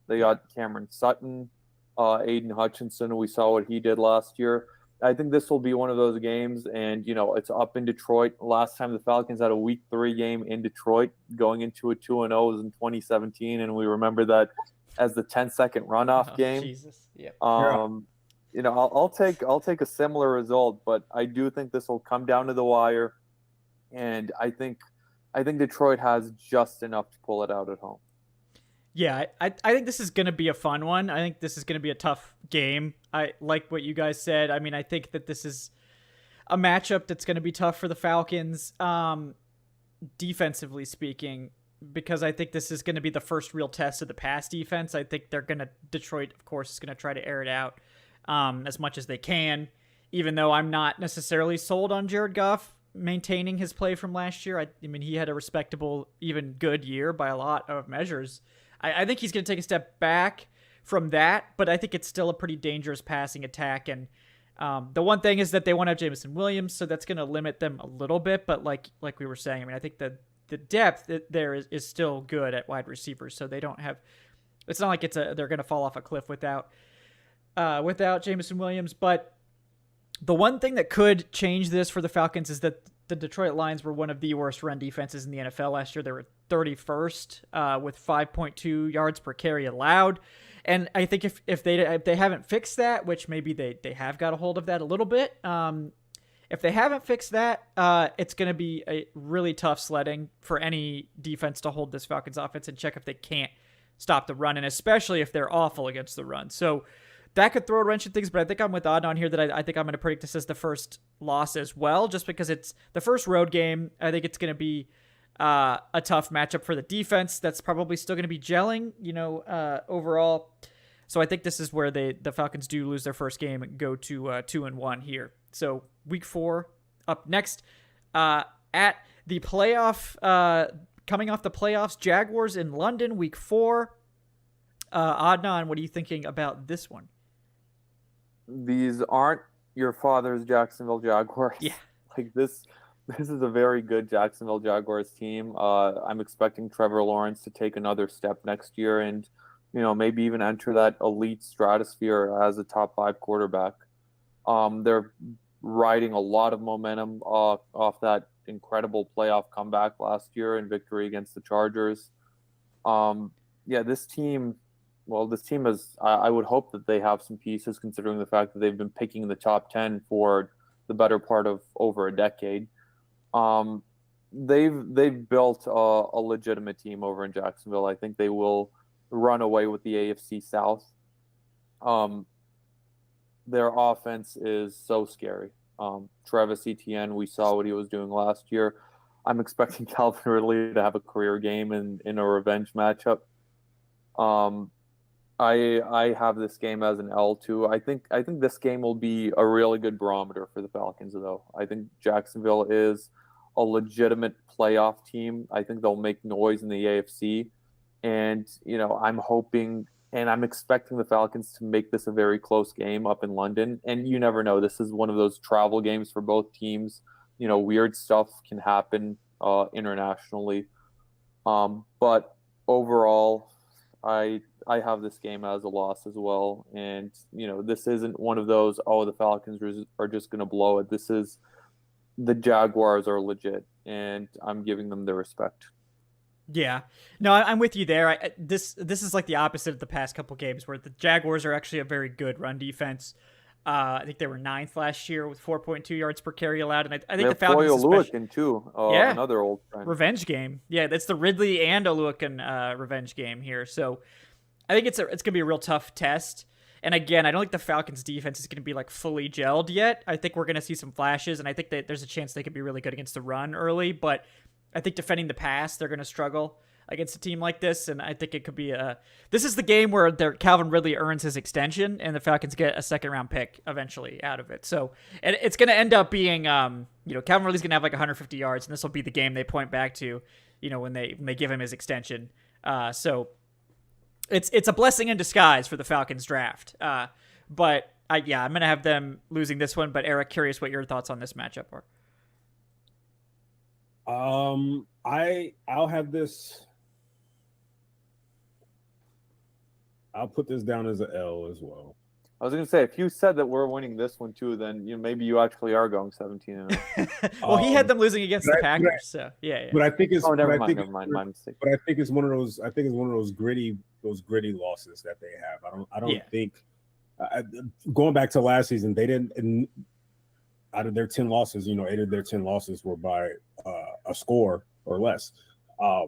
They got Cameron Sutton, Aiden Hutchinson. We saw what he did last year. I think this will be one of those games, and, it's up in Detroit. Last time the Falcons had a Week 3 game in Detroit going into a 2-0 was in 2017, and we remember that as the 10-second runoff game. Jesus. Yeah. I'll take a similar result, but I do think this will come down to the wire, and I think Detroit has just enough to pull it out at home. Yeah, I think this is going to be a fun one. I think this is going to be a tough game. I like what you guys said. I mean, I think that this is a matchup that's going to be tough for the Falcons, defensively speaking, because I think this is going to be the first real test of the pass defense. I think Detroit, of course, is going to try to air it out as much as they can, even though I'm not necessarily sold on Jared Goff maintaining his play from last year. I mean, he had a respectable, even good year by a lot of measures. I think he's going to take a step back from that, but I think it's still a pretty dangerous passing attack. And the one thing is that they won't have Jameson Williams, so that's going to limit them a little bit. But like we were saying, I mean, I think that the depth there is still good at wide receivers, so they don't have. It's not like they're going to fall off a cliff without Jameson Williams. But the one thing that could change this for the Falcons is that the Detroit Lions were one of the worst run defenses in the NFL last year. They were 31st with 5.2 yards per carry allowed. And I think if they haven't fixed that, which maybe they have got a hold of that a little bit, if they haven't fixed that, it's going to be a really tough sledding for any defense to hold this Falcons offense and check if they can't stop the run, and especially if they're awful against the run. So that could throw a wrench in things, but I think I'm with Adnan here that I think I'm going to predict this as the first loss as well, just because it's the first road game. I think it's going to be a tough matchup for the defense. That's probably still going to be gelling, overall. So I think this is where the Falcons do lose their first game and go to 2-1 here. So Week 4 up next at the playoff, coming off the playoffs, Jaguars in London, Week 4. Adnan, what are you thinking about this one? These aren't your father's Jacksonville Jaguars. Yeah. Like this is a very good Jacksonville Jaguars team. I'm expecting Trevor Lawrence to take another step next year and, maybe even enter that elite stratosphere as a top 5 quarterback. They're riding a lot of momentum off that incredible playoff comeback last year and victory against the Chargers. This team is, I would hope that they have some pieces considering the fact that they've been picking the top 10 for the better part of over a decade. They've built a legitimate team over in Jacksonville. I think they will run away with the AFC South. Their offense is so scary. Travis Etienne, we saw what he was doing last year. I'm expecting Calvin Ridley to have a career game in a revenge matchup. I have this game as an L too. I think this game will be a really good barometer for the Falcons, though. I think Jacksonville is a legitimate playoff team. I think they'll make noise in the AFC. And, I'm hoping and I'm expecting the Falcons to make this a very close game up in London. And you never know. This is one of those travel games for both teams. Weird stuff can happen internationally. But overall, I have this game as a loss as well. And, this isn't one of those, the Falcons are just going to blow it. This is the Jaguars are legit, and I'm giving them the respect. Yeah, no, I'm with you there. This is like the opposite of the past couple games where the Jaguars are actually a very good run defense. I think they were 9th last year with 4.2 yards per carry allowed, and I think the Falcons Oluokun too. Another old friend. Revenge game. Yeah, that's the Ridley and Oluokun revenge game here. So I think it's gonna be a real tough test. And again, I don't think the Falcons defense is going to be like fully gelled yet. I think we're going to see some flashes, and I think that there's a chance they could be really good against the run early, but I think defending the pass, they're going to struggle against a team like this, and I think it could be this is the game where Calvin Ridley earns his extension, and the Falcons get a second-round pick eventually out of it. So and it's going to end up being, Calvin Ridley's going to have like 150 yards, and this will be the game they point back to, when they give him his extension. So it's a blessing in disguise for the Falcons draft. But I'm going to have them losing this one. But Eric, curious what your thoughts on this matchup are. I'll have this. I'll put this down as an L as well. I was going to say, if you said that we're winning this one too, then maybe you actually are going 17-0. Well, he had them losing against the Packers, so yeah. But I think it's never mind, my mistake. But I think it's one of those gritty losses that they have. I don't think going back to last season, they didn't. Out of their 10 losses, 8 of their 10 losses were by a score or less, a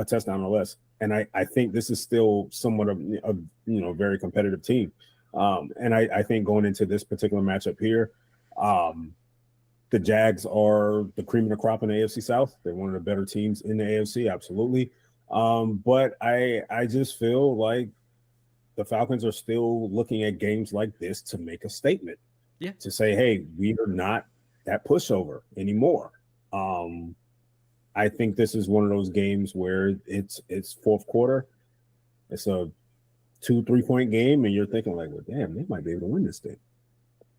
touchdown or less. And I think this is still somewhat of a very competitive team. And I think going into this particular matchup here, the Jags are the cream of the crop in the AFC South. They're one of the better teams in the AFC, absolutely. But I just feel like the Falcons are still looking at games like this to make a statement. Yeah. To say, hey, we are not that pushover anymore. I think this is one of those games where it's fourth quarter. It's a 2-3 point game, and you're thinking like, well, damn, they might be able to win this thing.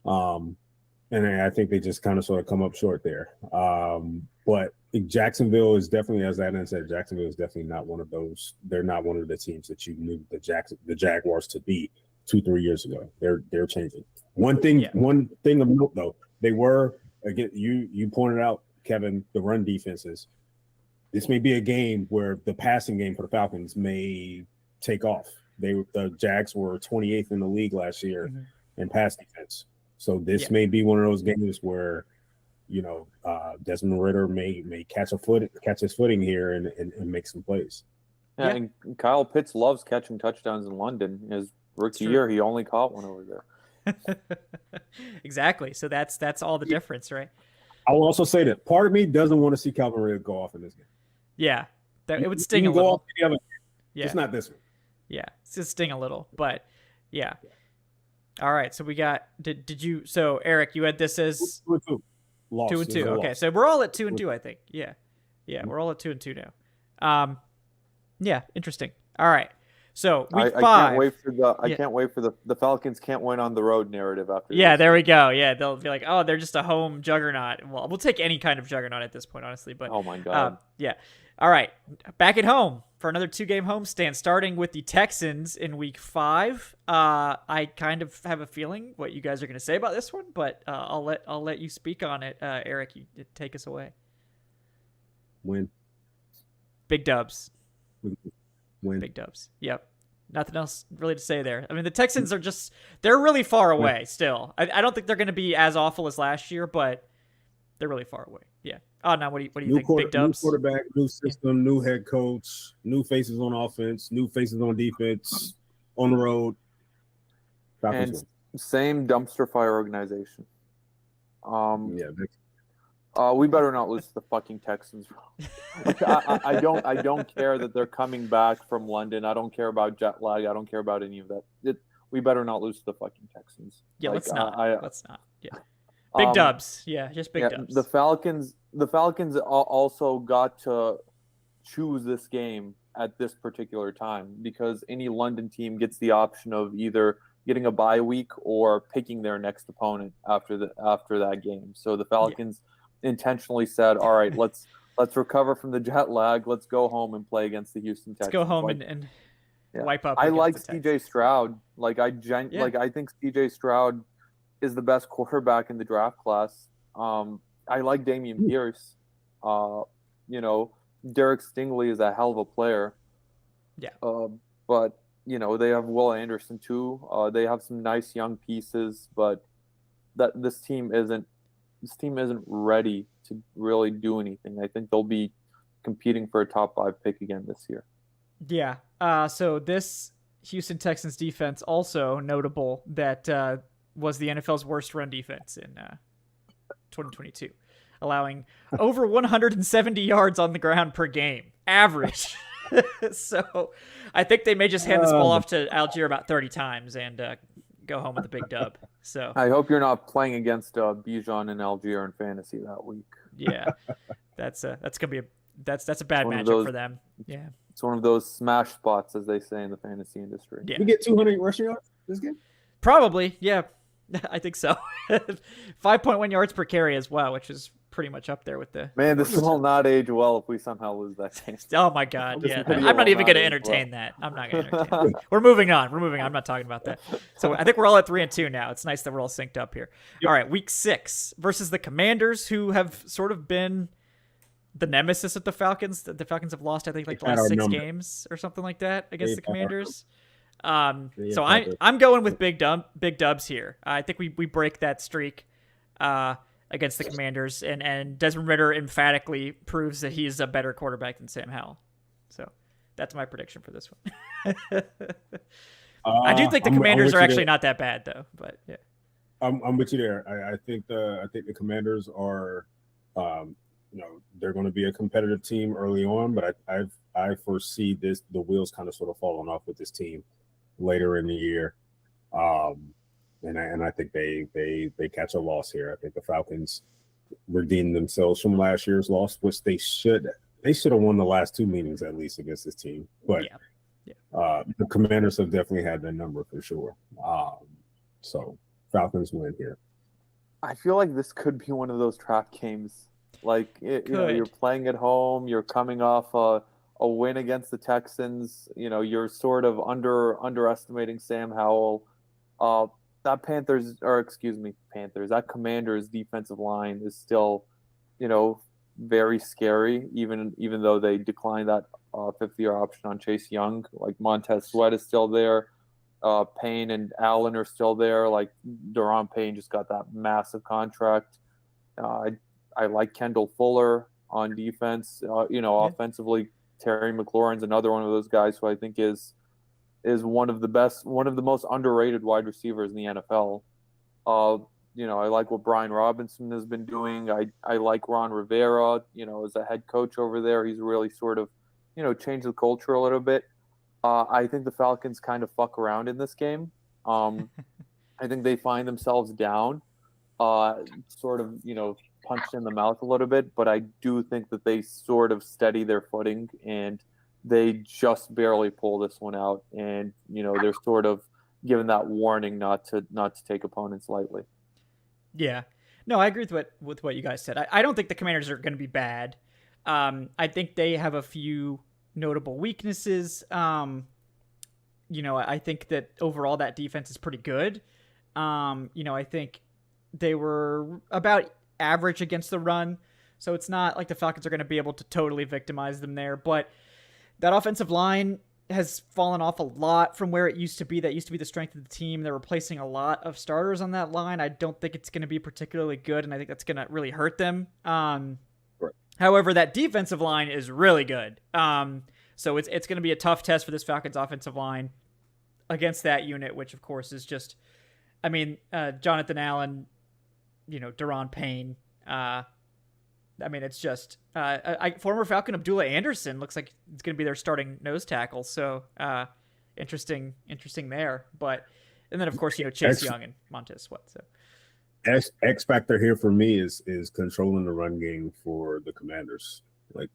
And I think they just kind of sort of come up short there. But Jacksonville is definitely, as Adnan said, Jacksonville is definitely not one of those. They're not one of the teams that you knew the Jaguars to be 2-3 years ago. They're changing. One thing of note though, they were, again, you pointed out, Kevin, the run defenses. This may be a game where the passing game for the Falcons may take off. The Jags were 28th in the league last year in pass defense. So this may be one of those games where, Desmond Ridder may catch his footing here and make some plays. Yeah, and Kyle Pitts loves catching touchdowns in London. His rookie year, he only caught one over there. Exactly. So that's all the difference, right? I will also say that part of me doesn't want to see Calvin Ridder go off in this game. Yeah, it would sting a little. It's not this one. Yeah, it's just sting a little, but yeah. All right, so we got. Did you? So Eric, you had this as 2-2. Loss. 2-2. Okay, so we're all at 2-2, I think. Yeah, we're all at 2-2 now. Yeah, interesting. All right. So week I 5. can't wait for the Falcons can't win on the road narrative after. Yeah, this. there we go. Yeah, they'll be like, oh, they're just a home juggernaut. Well, we'll take any kind of juggernaut at this point, honestly. But Oh my God. yeah. All right, back at home for another 2-game homestand, starting with the Texans in week 5. I kind of have a feeling what you guys are going to say about this one, but I'll let you speak on it. Eric, you take us away. Win. Big dubs. Win. Big dubs. Yep. Nothing else really to say there. I mean, the Texans are they're really far away still. I don't think they're going to be as awful as last year, but they're really far away. Yeah. Oh, now what do you think? Big dubs? New quarterback, new system, new head coach, new faces on offense, new faces on defense, on the road. And same dumpster fire organization. We better not lose to the fucking Texans. I don't care that they're coming back from London. I don't care about jet lag. I don't care about any of that. We better not lose to the fucking Texans. Yeah, let's not. Yeah. Big dubs. Yeah, just big dubs. The Falcons also got to choose this game at this particular time because any London team gets the option of either getting a bye week or picking their next opponent after that game. So the Falcons intentionally said, "All right, let's recover from the jet lag. Let's go home and play against the Houston Texans." Let's go home and wipe up. I like CJ Stroud. I think CJ Stroud is the best quarterback in the draft class. I like Dameon Pierce. Derek Stingley is a hell of a player. Yeah. But they have Will Anderson too. They have some nice young pieces, but this team isn't ready to really do anything. I think they'll be competing for a top 5 pick again this year. Yeah. So this Houston Texans defense also notable that was the NFL's worst run defense in 2022, allowing over 170 yards on the ground per game, average. So I think they may just hand this ball off to Algier about 30 times and go home with a big dub. So I hope you're not playing against Bijan and Algier in fantasy that week. Yeah, that's gonna be that's a bad matchup for them. Yeah, it's one of those smash spots, as they say in the fantasy industry. Yeah, we get 200 rushing yards this game. Probably, yeah. I think so. 5.1 yards per carry as well, which is pretty much up there with the. Man, this will not age well if we somehow lose that game. Oh my God! Yeah, I'm not even going to entertain that. I'm not going to entertain that. We're moving on. I'm not talking about that. So I think we're all at 3-2 now. It's nice that we're all synced up here. Yep. All right, week 6 versus the Commanders, who have sort of been the nemesis of the Falcons. The Falcons have lost, I think, like the last 6 games or something like that against the Commanders. So I'm going with big dubs here. I think we break that streak against the Commanders, and Desmond Ridder emphatically proves that he's a better quarterback than Sam Howell. So that's my prediction for this one. I do think the Commanders are actually not that bad though, but yeah. I'm with you there. I think the Commanders are, they're going to be a competitive team early on, but I foresee the wheels kind of sort of falling off with this team later in the year. And I think they catch a loss here. I think the Falcons redeemed themselves from last year's loss, which they should have won the last 2 meetings at least against this team. But the Commanders have definitely had their number for sure. So Falcons win here. I feel like this could be one of those trap games. Like you're playing at home, you're coming off a win against the Texans. You're sort of underestimating Sam Howell. That Commanders defensive line is still, very scary, even though they declined that 5th-year option on Chase Young. Like Montez Sweat is still there. Payne and Allen are still there. Like Daron Payne just got that massive contract. I like Kendall Fuller on defense. Offensively, Terry McLaurin's another one of those guys who I think is one of the most underrated wide receivers in the NFL. I like what Brian Robinson has been doing. I like Ron Rivera, as a head coach over there. He's really sort of, changed the culture a little bit. I think the Falcons kind of fuck around in this game. I think they find themselves down, sort of, punched in the mouth a little bit, but I do think that they sort of steady their footing and they just barely pull this one out, and they're sort of given that warning not to take opponents lightly. Yeah, no, I agree with what you guys said. I don't think the Commanders are going to be bad. I think they have a few notable weaknesses. I think that overall that defense is pretty good. I think they were about average against the run, so it's not like the Falcons are going to be able to totally victimize them there. But that offensive line has fallen off a lot from where it used to be. That used to be the strength of the team. They're replacing a lot of starters on that line. I don't think it's going to be particularly good, and I think that's going to really hurt them. Right. However, that defensive line is really good. So it's going to be a tough test for this Falcons offensive line against that unit, which of course is just, Jonathan Allen, Daron Payne. It's just former Falcon Abdullah Anderson looks like it's going to be their starting nose tackle. So interesting there. And then of course Chase Young and Montez Sweat. So X factor here for me is controlling the run game for the Commanders. Like,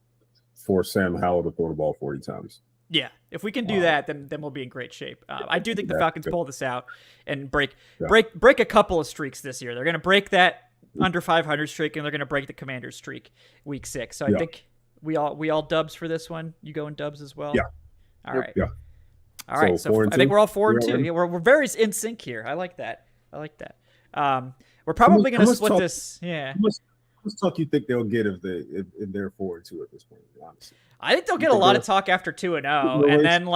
force Sam Howell to throw the ball 40 times. Yeah, if we can do that, then we'll be in great shape. I do think the Falcons pull this out and break a couple of streaks this year. They're going to break that under 500 streak, and they're going to break the Commanders streak week 6. So I think we all dubs for this one. You go in dubs as well. Yeah. All right. Yeah. All right. So I think we're all 4-2. Yeah, we're very in sync here. I like that. We're probably going to split this. Yeah. How much talk you think they'll get if they're 4-2 at this point? Honestly, I think they'll get a lot of talk after 2-0, and then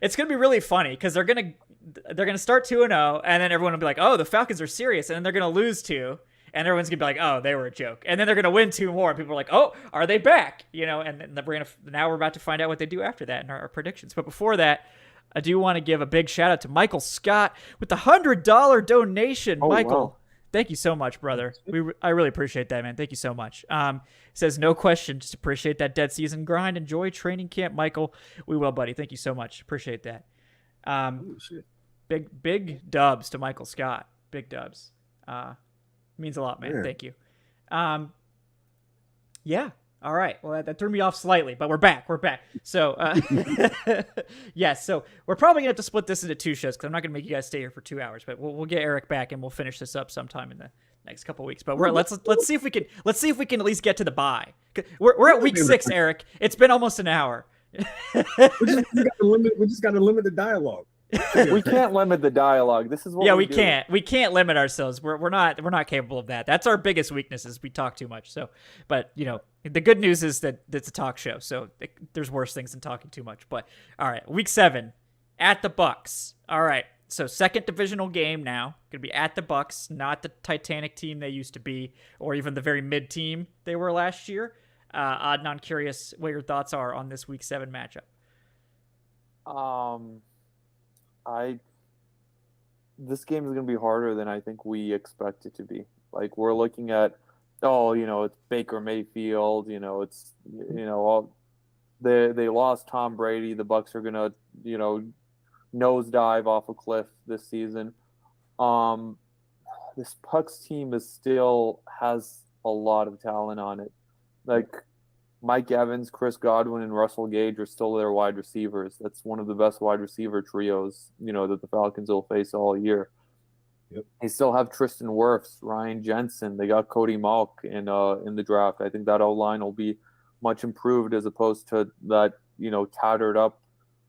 it's going to be really funny because they're going to start 2-0, and then everyone will be like, "Oh, the Falcons are serious," and then they're going to lose 2, and everyone's going to be like, "Oh, they were a joke," and then they're going to win 2 more, and people are like, "Oh, are they back?" And then we're about to find out what they do after that in our predictions. But before that, I do want to give a big shout out to Michael Scott with the $100 donation. Michael. Wow. Thank you so much, brother. I really appreciate that, man. Thank you so much. Says, no question. Just appreciate that dead season grind. Enjoy training camp, Michael. We will, buddy. Thank you so much. Appreciate that. Big dubs to Michael Scott. Big dubs. Means a lot, man. Yeah. Thank you. Yeah. All right. Well, that threw me off slightly, but we're back. So, yes. So we're probably gonna have to split this into 2 shows because I'm not gonna make you guys stay here for 2 hours. But we'll get Eric back and we'll finish this up sometime in the next couple of weeks. But let's see if we can at least get to the bye. We're at week 6, Eric. It's been almost an hour. we just got to limit the dialogue. We can't limit the dialogue. This is what we do. can't. We can't limit ourselves. We're not capable of that. That's our biggest weakness is we talk too much. So, but the good news is that it's a talk show. So there's worse things than talking too much. But all right, week 7 at the Bucks. All right. So second divisional game now. Going to be at the Bucks, not the Titanic team they used to be, or even the very mid team they were last year. Adnan, curious what your thoughts are on this week 7 matchup. This game is going to be harder than I think we expect it to be. Like, we're looking at, it's Baker Mayfield, it's, they lost Tom Brady. The Bucs are going to, nosedive off a cliff this season. This Bucs team still has a lot of talent on it. Like, Mike Evans, Chris Godwin, and Russell Gage are still their wide receivers. That's one of the best wide receiver trios, that the Falcons will face all year. Yep. They still have Tristan Wirfs, Ryan Jensen. They got Cody Malk in the draft. I think that O-line will be much improved as opposed to that, tattered up,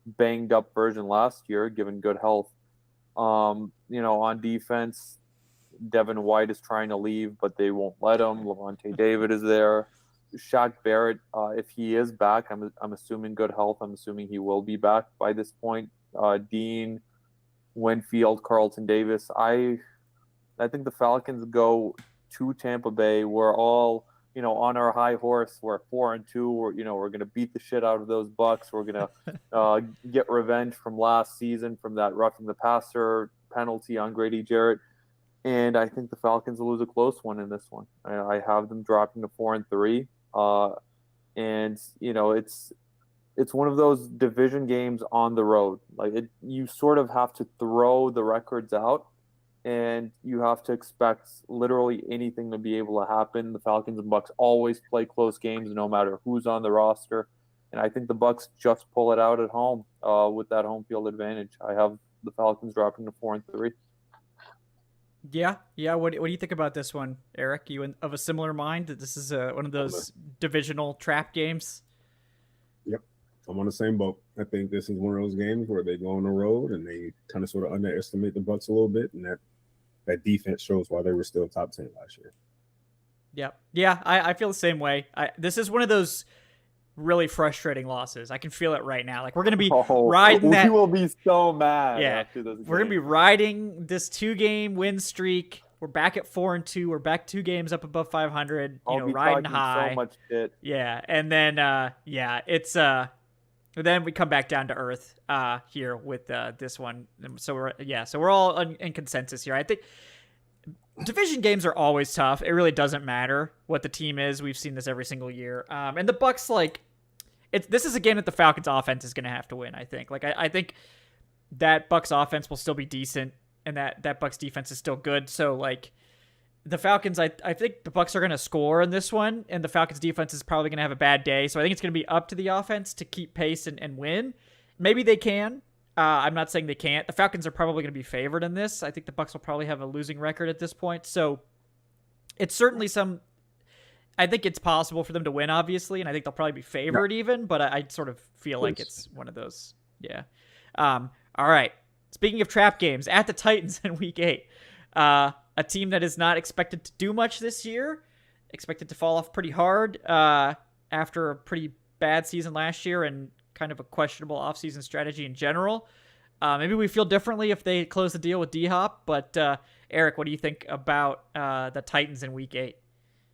banged up version last year, given good health. On defense, Devin White is trying to leave, but they won't let him. Levante David is there. Shaq Barrett, if he is back, I'm assuming good health. I'm assuming he will be back by this point. Dean, Winfield, Carlton Davis. I think the Falcons go to Tampa Bay. We're all, on our high horse. We're 4-2. We're going to beat the shit out of those Bucs. We're going to get revenge from last season from that roughing the passer penalty on Grady Jarrett. And I think the Falcons will lose a close one in this one. I have them dropping to 4-3. It's one of those division games on the road. Like, you sort of have to throw the records out, and you have to expect literally anything to be able to happen. The Falcons and Bucs always play close games, no matter who's on the roster. and I think the Bucs just pull it out at home with that home field advantage. I have the Falcons dropping to 4-3. Yeah. What do you think about this one, Eric? You of a similar mind that this is one of those divisional trap games? Yep, I'm on the same boat. I think this is one of those games where they go on the road and they kind of sort of underestimate the Bucs a little bit, and that defense shows why they were still top 10 last year. Yeah, I feel the same way. This is one of those really frustrating losses. I can feel it right now. Like we're gonna be riding that. You will be so mad. Yeah, after this we're gonna be riding this 2-game win streak. We're back at 4-2. We're back 2 games up above 500. Riding high. So much shit. Yeah, and then it's then we come back down to earth here with this one. So we're all in consensus here. I think division games are always tough. It really doesn't matter what the team is. We've seen this every single year. And the Bucs, this is a game that the Falcons offense is going to have to win, I think. I think that Bucs offense will still be decent, and that Bucs defense is still good. So, the Falcons, I think the Bucs are going to score in this one, and the Falcons defense is probably going to have a bad day. So I think it's going to be up to the offense to keep pace and win. Maybe they can. I'm not saying they can't. The Falcons are probably going to be favored in this. I think the Bucs will probably have a losing record at this point. So it's certainly I think it's possible for them to win, obviously, and I think they'll probably be favored even, but I sort of feel like it's one of those. Yeah. All right. Speaking of trap games, at the Titans in Week 8, a team that is not expected to do much this year, expected to fall off pretty hard after a pretty bad season last year and kind of a questionable offseason strategy in general. Maybe we feel differently if they close the deal with D-Hop, but Eric, what do you think about the Titans in Week 8?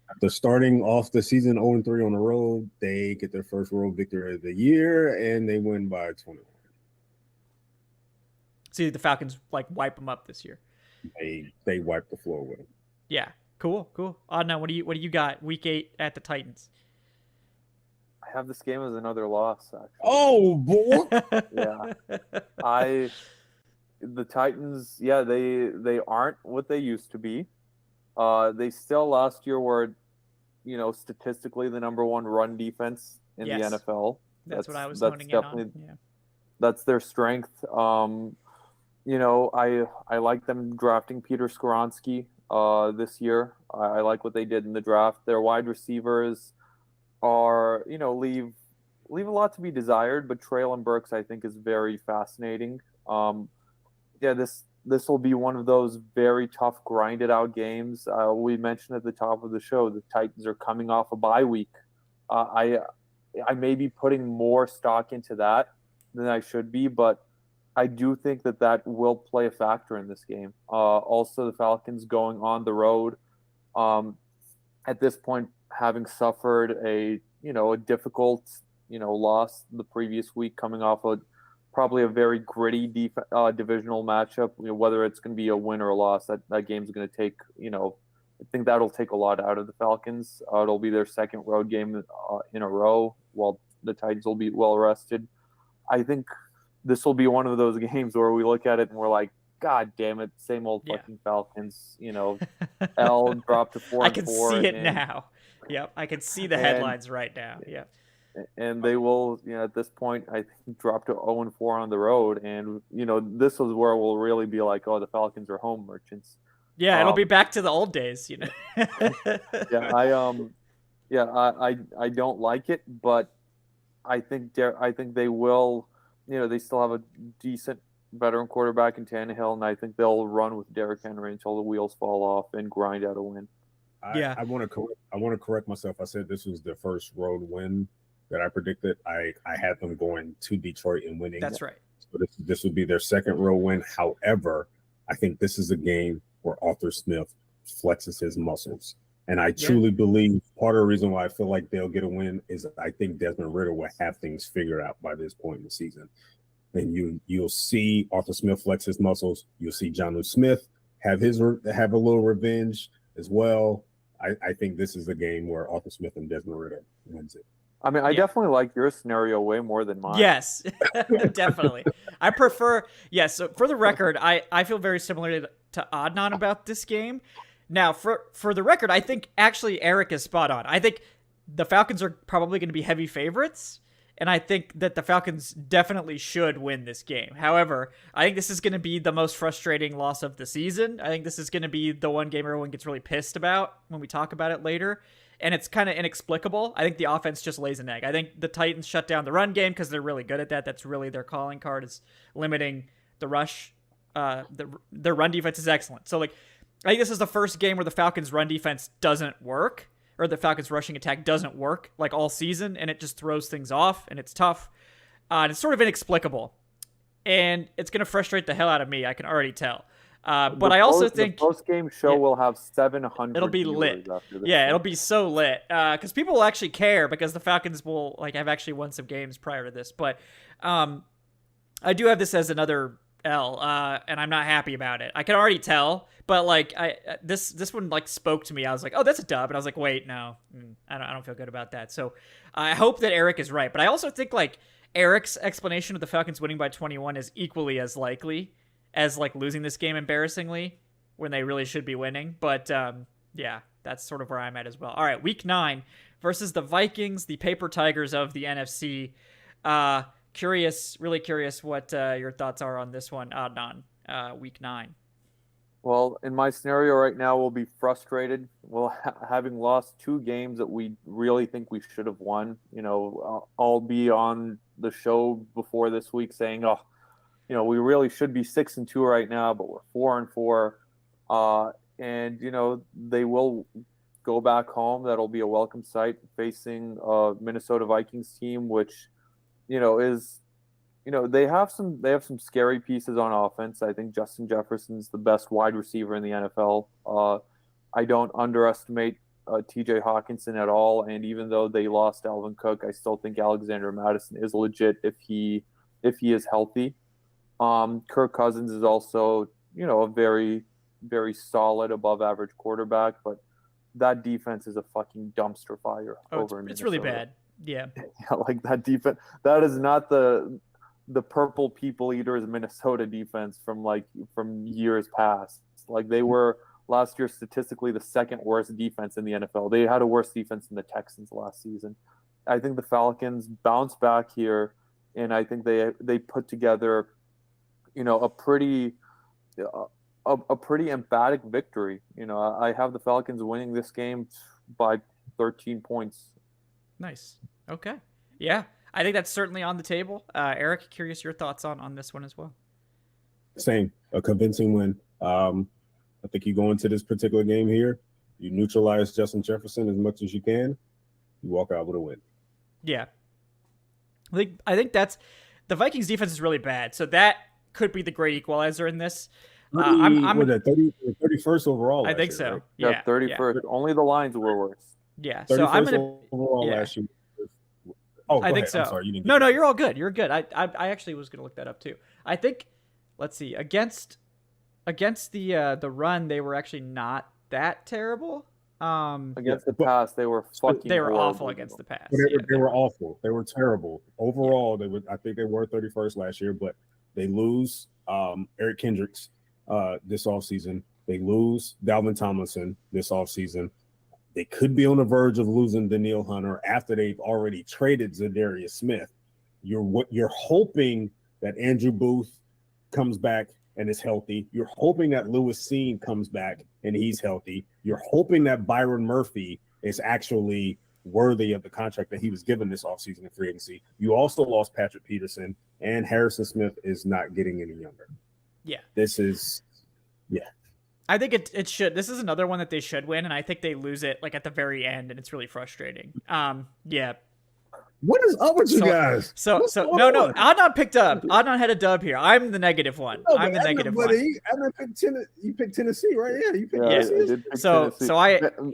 After starting off the season 0-3 on the road, they get their first road victory of the year, and they win by 21. See, the Falcons wipe them up this year. They wipe the floor with them. Yeah, cool. Adnan, what do you got? Week 8 at the Titans. I have this game as another loss, actually. Oh, boy. Yeah. The Titans, they aren't what they used to be. They still last year were, statistically the number 1 run defense in the NFL. That's what I was honing in on. Yeah. That's their strength. I like them drafting Peter Skoronski this year. I like what they did in the draft. Their wide receivers are, leave a lot to be desired, but Treylon Burks, I think, is very fascinating. This will be one of those very tough, grinded out games. We mentioned at the top of the show, the Titans are coming off a bye week. I may be putting more stock into that than I should be, but I do think that will play a factor in this game. Also, the Falcons going on the road, at this point, having suffered a difficult loss the previous week, coming off probably a very gritty divisional matchup. Whether it's going to be a win or a loss, that game's going to take. I think that'll take a lot out of the Falcons. It'll be their second road game in a row, while the Titans will be well rested. I think this will be one of those games where we look at it and we're like, God damn it, same old fucking Falcons. L dropped to 4-4. I can see it now. Yep, I can see the headlines right now. Yeah. And they will, at this point, I think, drop to 0-4 on the road. And, this is where we'll really be like, oh, the Falcons are home merchants. Yeah, it'll be back to the old days, I don't like it, but I think they will, they still have a decent veteran quarterback in Tannehill, and I think they'll run with Derrick Henry until the wheels fall off and grind out a win. I want to correct myself. I said this was their first road win that I predicted. I had them going to Detroit and winning. That's right. So this would be their second road win. However, I think this is a game where Arthur Smith flexes his muscles. And I truly believe part of the reason why I feel like they'll get a win is I think Desmond Ridder will have things figured out by this point in the season. And you'll see Arthur Smith flex his muscles. You'll see Jonnu Smith have a little revenge as well. I think this is a game where Arthur Smith and Desmond Ridder wins it. I mean, I definitely like your scenario way more than mine. Yes, definitely. I prefer. Yes. So for the record, I feel very similar to Adnan about this game. Now, for the record, I think actually Eric is spot on. I think the Falcons are probably going to be heavy favorites, And I think that the Falcons definitely should win this game. However, I think this is going to be the most frustrating loss of the season. I think this is going to be the one game everyone gets really pissed about when we talk about it later. And it's kind of inexplicable. I think the offense just lays an egg. I think the Titans shut down the run game because they're really good at that. That's really their calling card, is limiting the rush. Their run defense is excellent. So, like, I think this is the first game where the Falcons' run defense doesn't work, or the Falcons' rushing attack doesn't work, like, all season, and it just throws things off, and it's tough. And it's sort of inexplicable. And it's going to frustrate the hell out of me, I can already tell. But I also think the post-game show will have 700. It'll be lit. Yeah, it'll be so lit because people will actually care, because the Falcons will, like, have actually won some games prior to this. But I do have this as another L, and I'm not happy about it. I can already tell, but like this one like spoke to me. I was like, oh, that's a dub, and I was like, wait, no, I don't feel good about that. So I hope that Eric is right, but I also think like Eric's explanation of the Falcons winning by 21 is equally as likely as like losing this game embarrassingly when they really should be winning. But yeah, that's sort of where I'm at as well. All right, week 9 versus the Vikings, the paper tigers of the NFC. Really curious what your thoughts are on this one, Adnan. Week 9. Well, in my scenario right now, we'll be frustrated. Well, having lost 2 games that we really think we should have won. You know, I'll be on the show before this week saying, oh, you know, we really should be 6-2 right now, but we're 4-4. And, you know, they will go back home. That'll be a welcome sight, facing a Minnesota Vikings team, which, you know, is, you know, they have some scary pieces on offense. I think Justin Jefferson's the best wide receiver in the NFL. I don't underestimate TJ Hawkinson at all. And even though they lost Alvin Cook, I still think Alexander Mattison is legit if he is healthy. Kirk Cousins is also, you know, a very, very solid above average quarterback, but that defense is a fucking dumpster fire over in Minnesota. It's really bad. Yeah. Yeah, like that defense, that is not the purple people eaters Minnesota defense from years past. Like, they were last year statistically the second worst defense in the NFL. They had a worse defense than the Texans last season. I think the Falcons bounce back here, and I think they put together, you know, a pretty emphatic victory. You know, I have the Falcons winning this game by 13 points. Nice. Okay. Yeah, I think that's certainly on the table. Eric, curious your thoughts on this one as well. Same, a convincing win. I think you go into this particular game here, you neutralize Justin Jefferson as much as you can, you walk out with a win. Yeah. I think that's the Vikings defense is really bad, so that could be the great equalizer in this. I'm 31st overall. I think year, so. right? Yeah, 31st. Yeah. Only the Lions were worse. Yeah. So I'm gonna overall last year. Oh, I think ahead. so. I'm sorry, you didn't no, you're all good. You're good. I actually was gonna look that up too. I think, let's see, against the run, they were actually not that terrible. Against the pass, they were awful against the pass. They were awful. They were terrible. Overall, I think they were 31st last year, but they lose Eric Kendricks this offseason. They lose Dalvin Tomlinson this offseason. They could be on the verge of losing Danielle Hunter after they've already traded Zadarius Smith. You're hoping that Andrew Booth comes back and is healthy. You're hoping that Lewis Seen comes back and he's healthy. You're hoping that Byron Murphy is actually worthy of the contract that he was given this offseason in free agency. You also lost Patrick Peterson, and Harrison Smith is not getting any younger. Yeah. I think it should. This is another one that they should win, and I think they lose it like at the very end, and it's really frustrating. Yeah. What is up with you guys? No. Adnan picked up. Adnan had a dub here. I'm the negative one. I'm the negative one. You picked Tennessee, right? Yeah, you picked Tennessee. So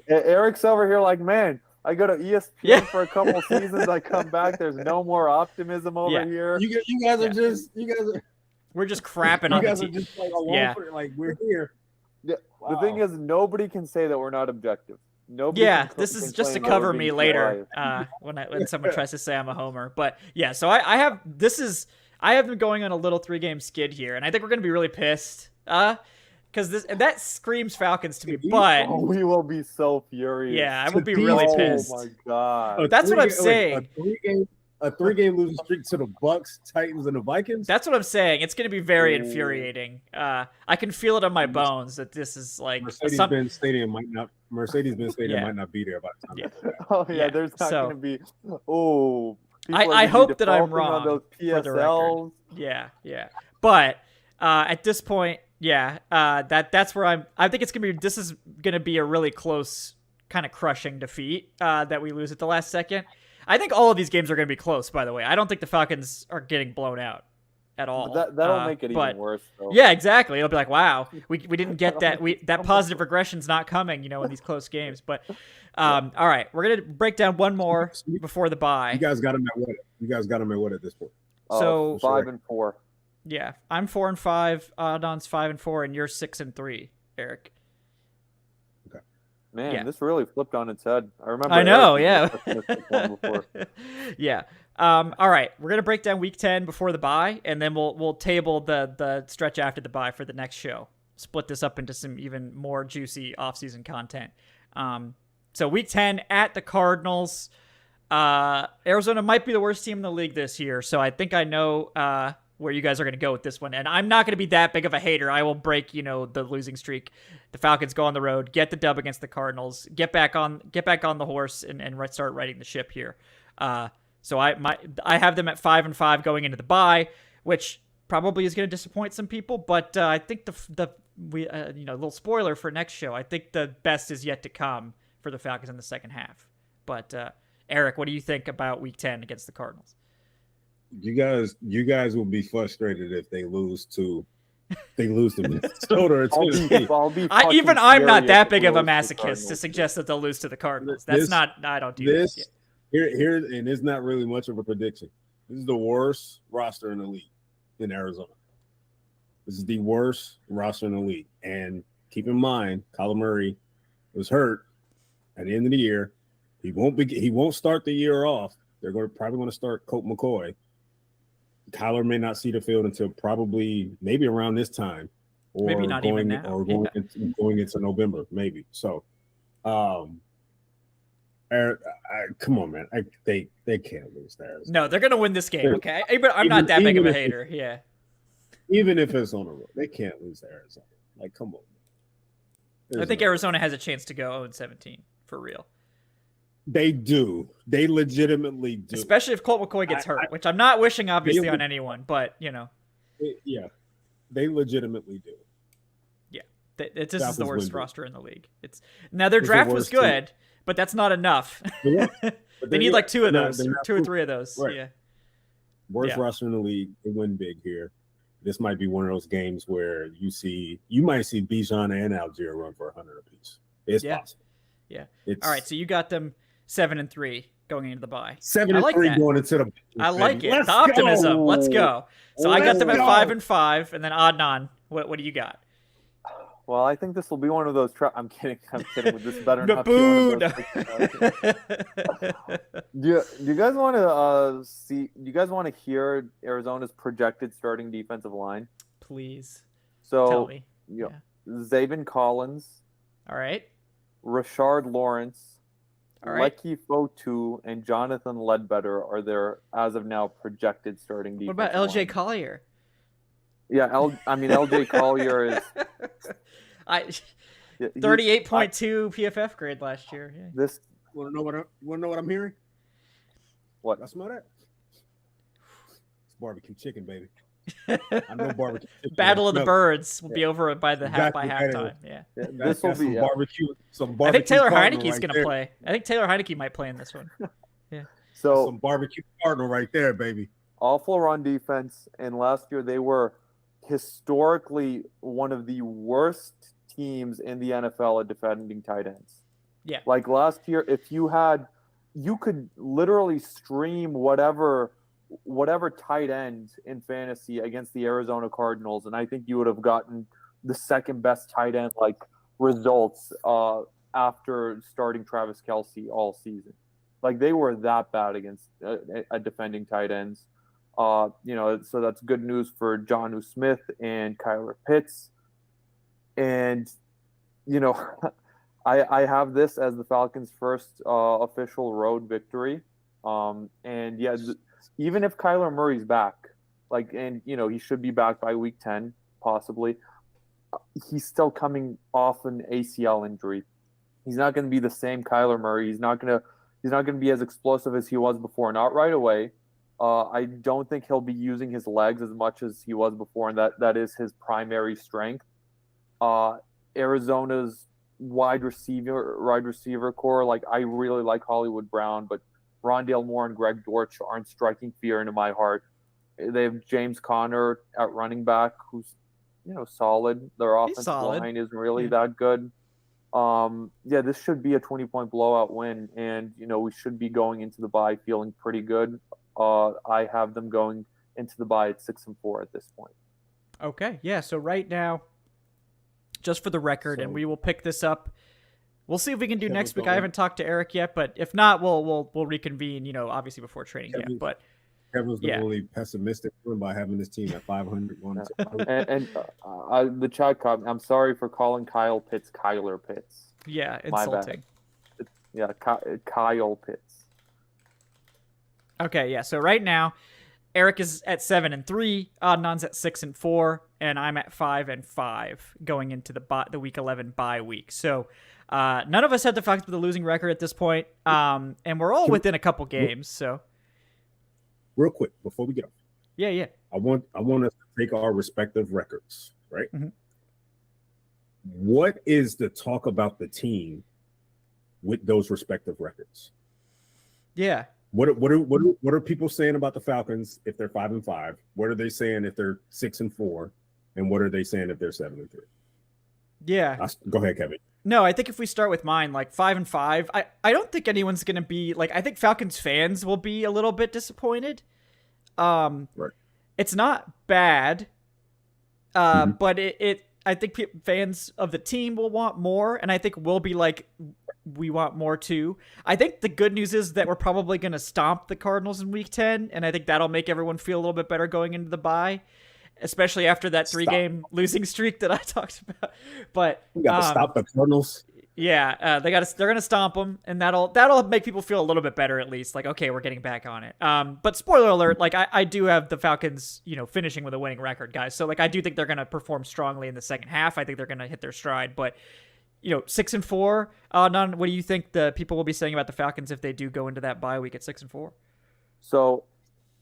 Eric's over here like, man, I go to ESPN for a couple of seasons. I come back. There's no more optimism over here. You guys are we're just crapping on the team. You guys are just like along for it. Like, we're here. Yeah. Wow. The thing is, nobody can say that we're not objective. Nobody. Yeah, this is just to cover me later when someone tries to say I'm a homer. But yeah, so I have been going on a little 3-game skid here, and I think we're gonna be really pissed. Because that screams Falcons to me. But we will be so furious. Yeah, I would be really pissed. Oh my god! That's what I'm saying. a 3-game losing streak to the Bucks, Titans, and the Vikings. That's what I'm saying. It's going to be very infuriating. I can feel it on my bones that this is like Mercedes-Benz Stadium might not be there by the time. Yeah. Oh yeah, there's not going to be. I hope that I'm wrong on those for the record. PSLs. Yeah. But at this point, that's where I think this is gonna be a really close, kind of crushing defeat that we lose at the last second. I think all of these games are gonna be close. By the way, I don't think the Falcons are getting blown out at all. That'll make it even worse. Though. Yeah, exactly. It'll be like, wow, we didn't get that. That positive regression's not coming, in these close games. But all right, we're gonna break down one more before the bye. You guys got them at what? You guys got them at what at this point? So 5-4. Yeah, I'm 4-5. Adnan's 5-4, and you're 6-3, Eric. Okay. Man, this really flipped on its head. I remember. I know. Eric Yeah. before. Yeah. All right, we're gonna break down Week 10 before the bye, and then we'll table the stretch after the bye for the next show. Split this up into some even more juicy offseason content. So Week 10 at the Cardinals. Arizona might be the worst team in the league this year, so I think I know where you guys are going to go with this one. And I'm not going to be that big of a hater. I will break, the losing streak. The Falcons go on the road, get the dub against the Cardinals, get back on the horse and start riding the ship here. So I have them at 5-5 going into the bye, which probably is going to disappoint some people, but I think a little spoiler for next show, I think the best is yet to come for the Falcons in the second half. But Eric, what do you think about Week 10 against the Cardinals? You guys will be frustrated if they lose to Minnesota or Tennessee. I'm not that big of a masochist to suggest that they'll lose to the Cardinals. I don't do this. Here, and it's not really much of a prediction. This is the worst roster in the league in Arizona. This is the worst roster in the league. And keep in mind, Kyler Murray was hurt at the end of the year. He won't start the year off. They're probably going to start Colt McCoy. Kyler may not see the field until maybe around this time, or maybe not even now, or going into November, maybe. So, come on, man, they can't lose there. No, they're gonna win this game. Okay, but I'm not that big of a hater. Yeah, even if it's on the road, they can't lose to Arizona. Like, come on. I think Arizona has a chance to go 0-17 for real. They do. They legitimately do. Especially if Colt McCoy gets hurt, which I'm not wishing, obviously, on anyone. But, Yeah, they legitimately do. Yeah. This is the worst roster in the league. Now, their draft was good, but that's not enough. Yeah. They need like two of those, 2 or 3 of those. Right. Yeah. Worst roster in the league. They win big here. This might be one of those games where you might see Bijan and Algier run for 100 apiece. It's possible. Yeah. All right, so you got them 7-3 going into the bye. 7-3 going into the. I like it. The optimism. Let's go. So I got them at 5-5, and then Adnan, what do you got? Well, I think this will be one of those. I'm kidding. This better not be one of those. Do you guys want to see? Do you guys want to hear Arizona's projected starting defensive line? Please. So tell me. Zaven Collins. All right. Rashard Lawrence. All right. Lecky Fotu and Jonathan Ledbetter are their, as of now, projected starting defense. What about LJ Collier? Yeah, LJ Collier is 38.2 PFF grade last year. Yeah. This want to know what I'm hearing? What? I smell that. It's barbecue chicken, baby. I know barbecue chicken. Battle of the Birds will be over by halftime. Yeah. This will be barbecue. I think Taylor Heineke's going to play. I think Taylor Heineke might play in this one. Yeah. So some barbecue cardinal right there, baby. Awful run defense, and last year they were historically one of the worst teams in the NFL at defending tight ends. Yeah. Like last year, you could literally stream whatever tight end in fantasy against the Arizona Cardinals, and I think you would have gotten the second best tight end results after starting Travis Kelce all season. Like they were that bad against defending tight ends. So that's good news for Jonnu Smith and Kyler Pitts. And, I have this as the Falcons' first official road victory. even if Kyler Murray's back, and he should be back by week 10, possibly, he's still coming off an ACL injury. He's not going to be the same Kyler Murray. He's not going to be as explosive as he was before. Not right away. I don't think he'll be using his legs as much as he was before, and that is his primary strength. Arizona's wide receiver core, I really like Hollywood Brown, but Rondale Moore and Greg Dortch aren't striking fear into my heart. They have James Conner at running back, who's solid. Their offensive line isn't really that good. This should be a 20-point blowout win, and we should be going into the bye feeling pretty good. I have them going into the bye at 6-4 at this point. Okay, yeah. So right now, just for the record, and we will pick this up. We'll see if we can do next week. I haven't talked to Eric yet, but if not, we'll reconvene. Obviously before training camp. But Kevin's really pessimistic by having this team at 500. And the chat comment, I'm sorry for calling Kyle Pitts Kyler Pitts. Yeah, insulting. Kyle Pitts. Okay, yeah. So right now, Eric is at 7-3, Adnan's at 6-4, and I'm at 5-5 going into the week 11 bye week. So none of us had the Falcons with a losing record at this point, and we're all within a couple games. So real quick before we get off, yeah, I want us to take our respective records, right? Mm-hmm. What is the talk about the team with those respective records? Yeah. What are people saying about the Falcons if they're 5-5? What are they saying if they're 6-4? And what are they saying if they're 7-3? Yeah. Go ahead, Kevin. No, I think if we start with mine, 5-5, I don't think anyone's going to be I think Falcons fans will be a little bit disappointed. Right. It's not bad. But I think fans of the team will want more, and I think we'll be we want more too. I think the good news is that we're probably going to stomp the Cardinals in week 10, and I think that'll make everyone feel a little bit better going into the bye, especially after that 3-game losing streak that I talked about. But we got to stop the Cardinals. Yeah, they're going to stomp them, and that'll make people feel a little bit better at least. Okay, we're getting back on it. But spoiler alert, I do have the Falcons, finishing with a winning record, guys. So I do think they're going to perform strongly in the second half. I think they're going to hit their stride, but 6-4. What do you think the people will be saying about the Falcons if they do go into that bye week at 6-4? So,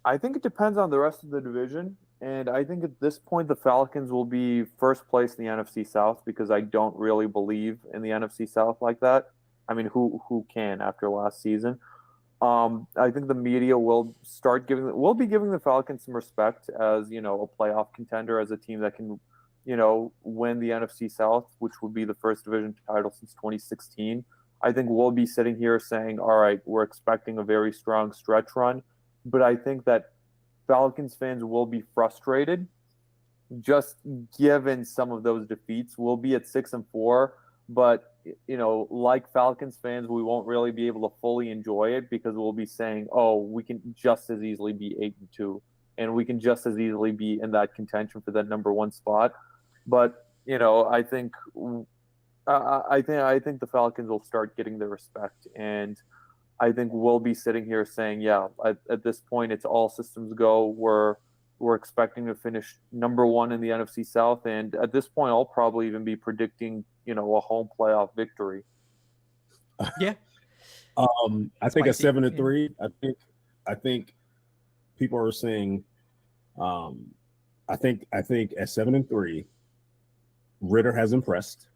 I think it depends on the rest of the division, and I think at this point the Falcons will be first place in the NFC South because I don't really believe in the NFC South like that. I mean, who can after last season? I think the media will be giving the Falcons some respect as a playoff contender, as a team that can win the NFC South, which would be the first division title since 2016. I think we'll be sitting here saying, all right, we're expecting a very strong stretch run. But I think that Falcons fans will be frustrated just given some of those defeats. We'll be at 6-4, but, like Falcons fans, we won't really be able to fully enjoy it because we'll be saying, oh, we can just as easily be 8-2. And we can just as easily be in that contention for that number one spot. But I think the Falcons will start getting the respect, and I think we'll be sitting here saying, yeah, at this point it's all systems go. We're expecting to finish number one in the NFC South, and at this point I'll probably even be predicting a home playoff victory. Yeah. I think at 7-3, I think people are saying, I think at 7-3, Ritter has impressed.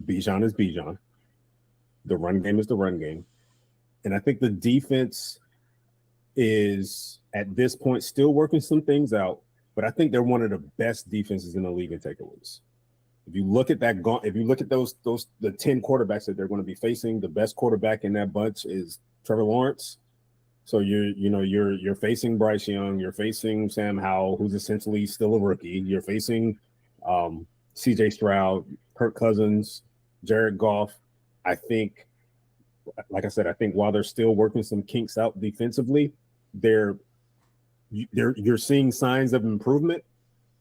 Bijan is Bijan. The run game is the run game. And I think the defense is at this point still working some things out, but I think they're one of the best defenses in the league in takeaways. If you look at the 10 quarterbacks that they're going to be facing, the best quarterback in that bunch is Trevor Lawrence. So you're facing Bryce Young, you're facing Sam Howell, who's essentially still a rookie. You're facing C.J. Stroud, Kirk Cousins, Jared Goff. I think, like I said, while they're still working some kinks out defensively, you're seeing signs of improvement.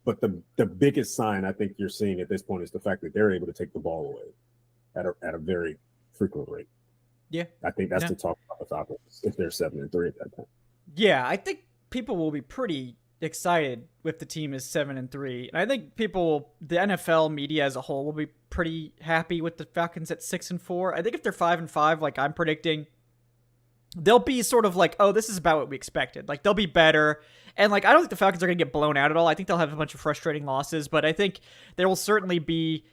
But the biggest sign I think you're seeing at this point is the fact that they're able to take the ball away at a very frequent rate. Yeah. I think that's the talk about the Falcons if they're 7-3 at that point. Yeah, I think people will be pretty excited if the team is 7-3. And I think the NFL media as a whole will be pretty happy with the Falcons at 6-4. I think if they're 5-5, like I'm predicting, they'll be sort of like, oh, this is about what we expected. Like they'll be better. And like, I don't think the Falcons are going to get blown out at all. I think they'll have a bunch of frustrating losses, but I think there will certainly be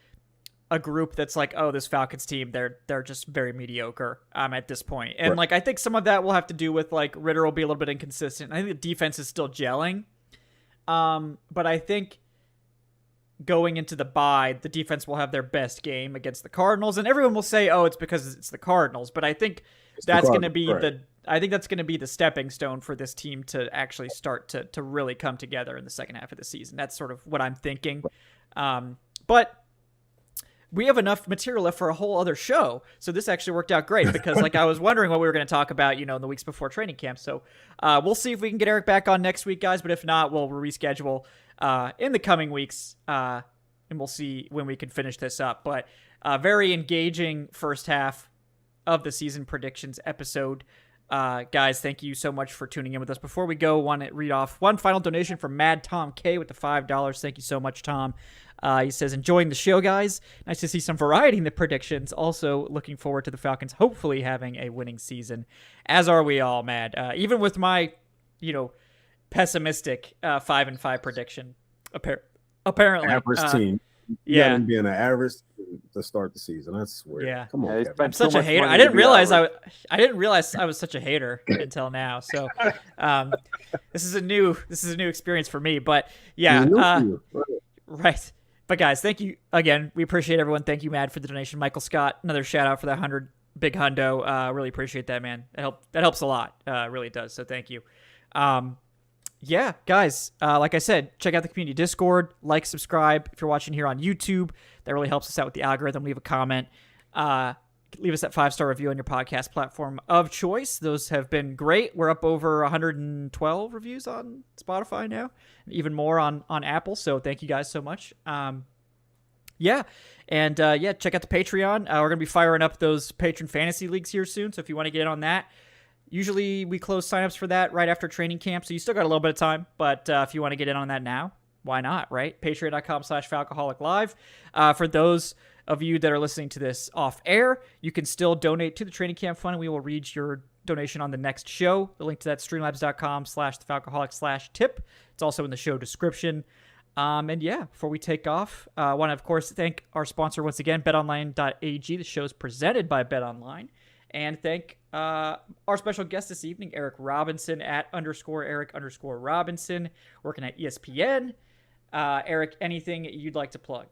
a group that's like, oh, this Falcons team, they're just very mediocre at this point. And like, I think some of that will have to do with like Ritter will be a little bit inconsistent. I think the defense is still gelling. But I think going into the bye, the defense will have their best game against the Cardinals, and everyone will say, oh, it's because it's the Cardinals. But I think that's going to be that's going to be the stepping stone for this team to actually start to really come together in the second half of the season. That's sort of what I'm thinking. But we have enough material left for a whole other show. So this actually worked out great because like I was wondering what we were going to talk about, in the weeks before training camp. So we'll see if we can get Eric back on next week, guys. But if not, we'll reschedule in the coming weeks. And we'll see when we can finish this up. But very engaging first half of the season predictions episode. Guys, thank you so much for tuning in with us. Before we go, want to read off one final donation from Mad Tom K with the $5. Thank you so much, Tom. He says, enjoying the show, guys. Nice to see some variety in the predictions. Also looking forward to the Falcons hopefully having a winning season, as are we all, Mad. Even with my, pessimistic 5-5 prediction, apparently. Average team. Yeah. Being an average to start the season. That's weird. Yeah. Come on, Kevin. I'm such a hater. I didn't realize I was such a hater until now. So this is a new experience for me. But yeah. Right. But guys, thank you again. We appreciate everyone. Thank you, Mad, for the donation. Michael Scott, another shout out for that 100 big hundo. Really appreciate that, man. That helps a lot. Really does. So thank you. Yeah, guys, like I said, check out the community Discord, like, subscribe. If you're watching here on YouTube, that really helps us out with the algorithm. Leave a comment. Leave us that 5-star review on your podcast platform of choice. Those have been great. We're up over 112 reviews on Spotify now, and even more on Apple. So thank you guys so much. Check out the Patreon. We're going to be firing up those patron fantasy leagues here soon. So if you want to get in on that, usually we close signups for that right after training camp. So you still got a little bit of time, but if you want to get in on that now, why not, right? Patreon.com/Falcoholic Live. For those of you that are listening to this off air, you can still donate to the training camp fund, and we will read your donation on the next show. The link to that, streamlabs.com/thefalcoholic/tip. It's also in the show description. Before we take off, I want to, of course, thank our sponsor once again, betonline.ag. The show is presented by BetOnline. And thank our special guest this evening, Eric Robinson at _Eric_Robinson, working at ESPN. Eric, anything you'd like to plug?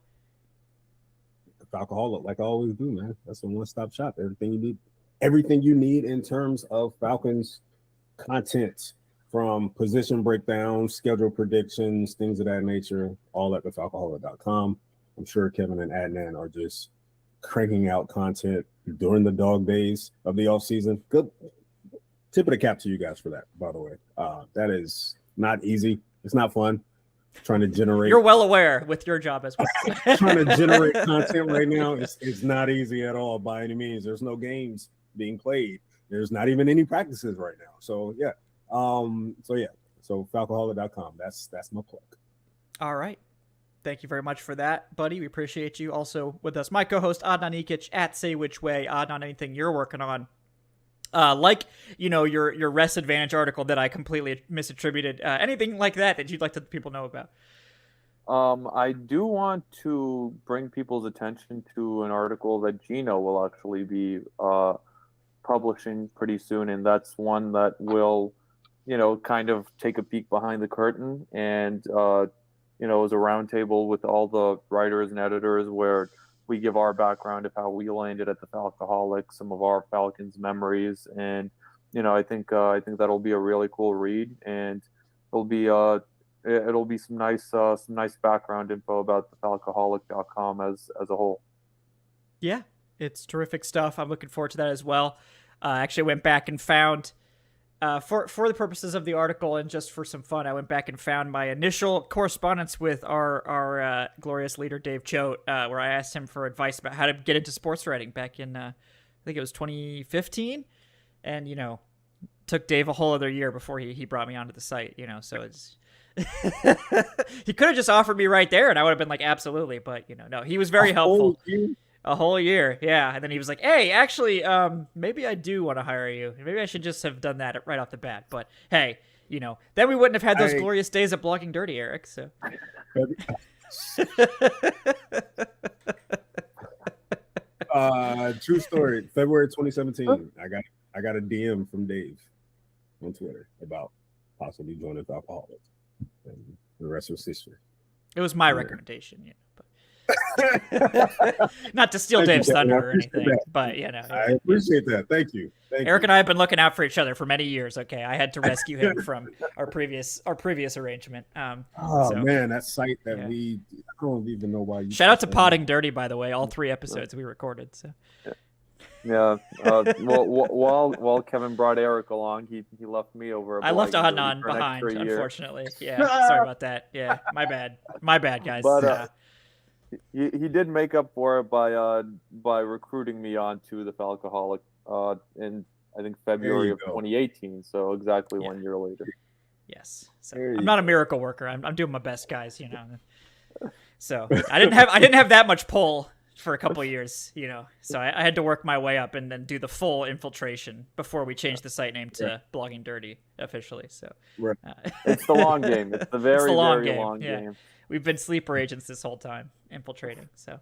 Falcoholic, like I always do, man. That's a one-stop shop. Everything you need in terms of Falcons content, from position breakdowns, schedule predictions, things of that nature, all at thefalcoholic.com. I'm sure Kevin and Adnan are just cranking out content during the dog days of the off season. Good tip of the cap to you guys for that, by the way. That is not easy. It's not fun trying to generate. You're well aware with your job as well. Trying to generate content right now, it's not easy at all by any means. There's no games being played. There's not even any practices right now. So yeah. So falcoholic.com. That's my plug. All right. Thank you very much for that, buddy. We appreciate you. Also with us, my co-host Adnan Ikic at Say Which Way. Adnan, anything you're working on? Your rest advantage article that I completely misattributed. Anything like that you'd like to people know about? I do want to bring people's attention to an article that Gino will actually be publishing pretty soon, and that's one that will, kind of take a peek behind the curtain and is a roundtable with all the writers and editors where we give our background of how we landed at the Falcoholic, some of our Falcons memories, and I think that'll be a really cool read, and it'll be some nice background info about the Falcoholic.com as a whole. Yeah, it's terrific stuff. I'm looking forward to that as well. I actually went back and found. For the purposes of the article and just for some fun, I went back and found my initial correspondence with our glorious leader, Dave Choate, where I asked him for advice about how to get into sports writing back in think it was 2015, and took Dave a whole other year before he brought me onto the site. So it's he could have just offered me right there, and I would have been like, absolutely. But no, he was very helpful. A whole year, yeah. And then he was like, hey, actually, maybe I do want to hire you. Maybe I should just have done that right off the bat. But hey, then we wouldn't have had those glorious days at Blogging Dirty, Eric. So. True story. February 2017. I got a DM from Dave on Twitter about possibly joining Falcoholic, and the rest was history. It was my recommendation, but not to steal Dave's thunder or anything, but I appreciate that. Thank you. Eric and I have been looking out for each other for many years. Okay, I had to rescue him from our previous arrangement. Man, that site that I don't even know why. Shout out to Potting Dirty, by the way. All 3 episodes we recorded. So. Yeah. While Kevin brought Eric along, he left me over. I left Adnan behind, unfortunately. Yeah. Sorry about that. Yeah. My bad, guys. But he did make up for it by recruiting me onto the Falcoholic in I think February of 2018. So exactly 1 year later. Yes. So I'm not a miracle worker. I'm doing my best, guys. So I didn't have that much pull for a couple of years, so I had to work my way up and then do the full infiltration before we changed the site name to Blogging Dirty officially. So it's the long game. It's the very long game. We've been sleeper agents this whole time, infiltrating. So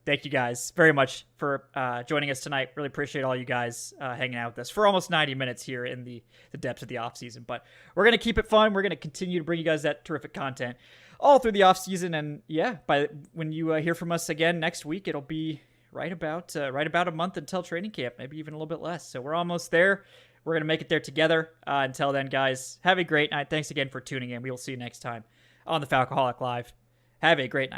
thank you guys very much for joining us tonight. Really appreciate all you guys hanging out with us for almost 90 minutes here in the depths of the off season. But we're going to keep it fun. We're going to continue to bring you guys that terrific content all through the off season. And by when you hear from us again next week, it'll be right about a month until training camp, maybe even a little bit less. So we're almost there. We're going to make it there together. Until then, guys, have a great night. Thanks again for tuning in. We will see you next time on the Falcoholic Live. Have a great night.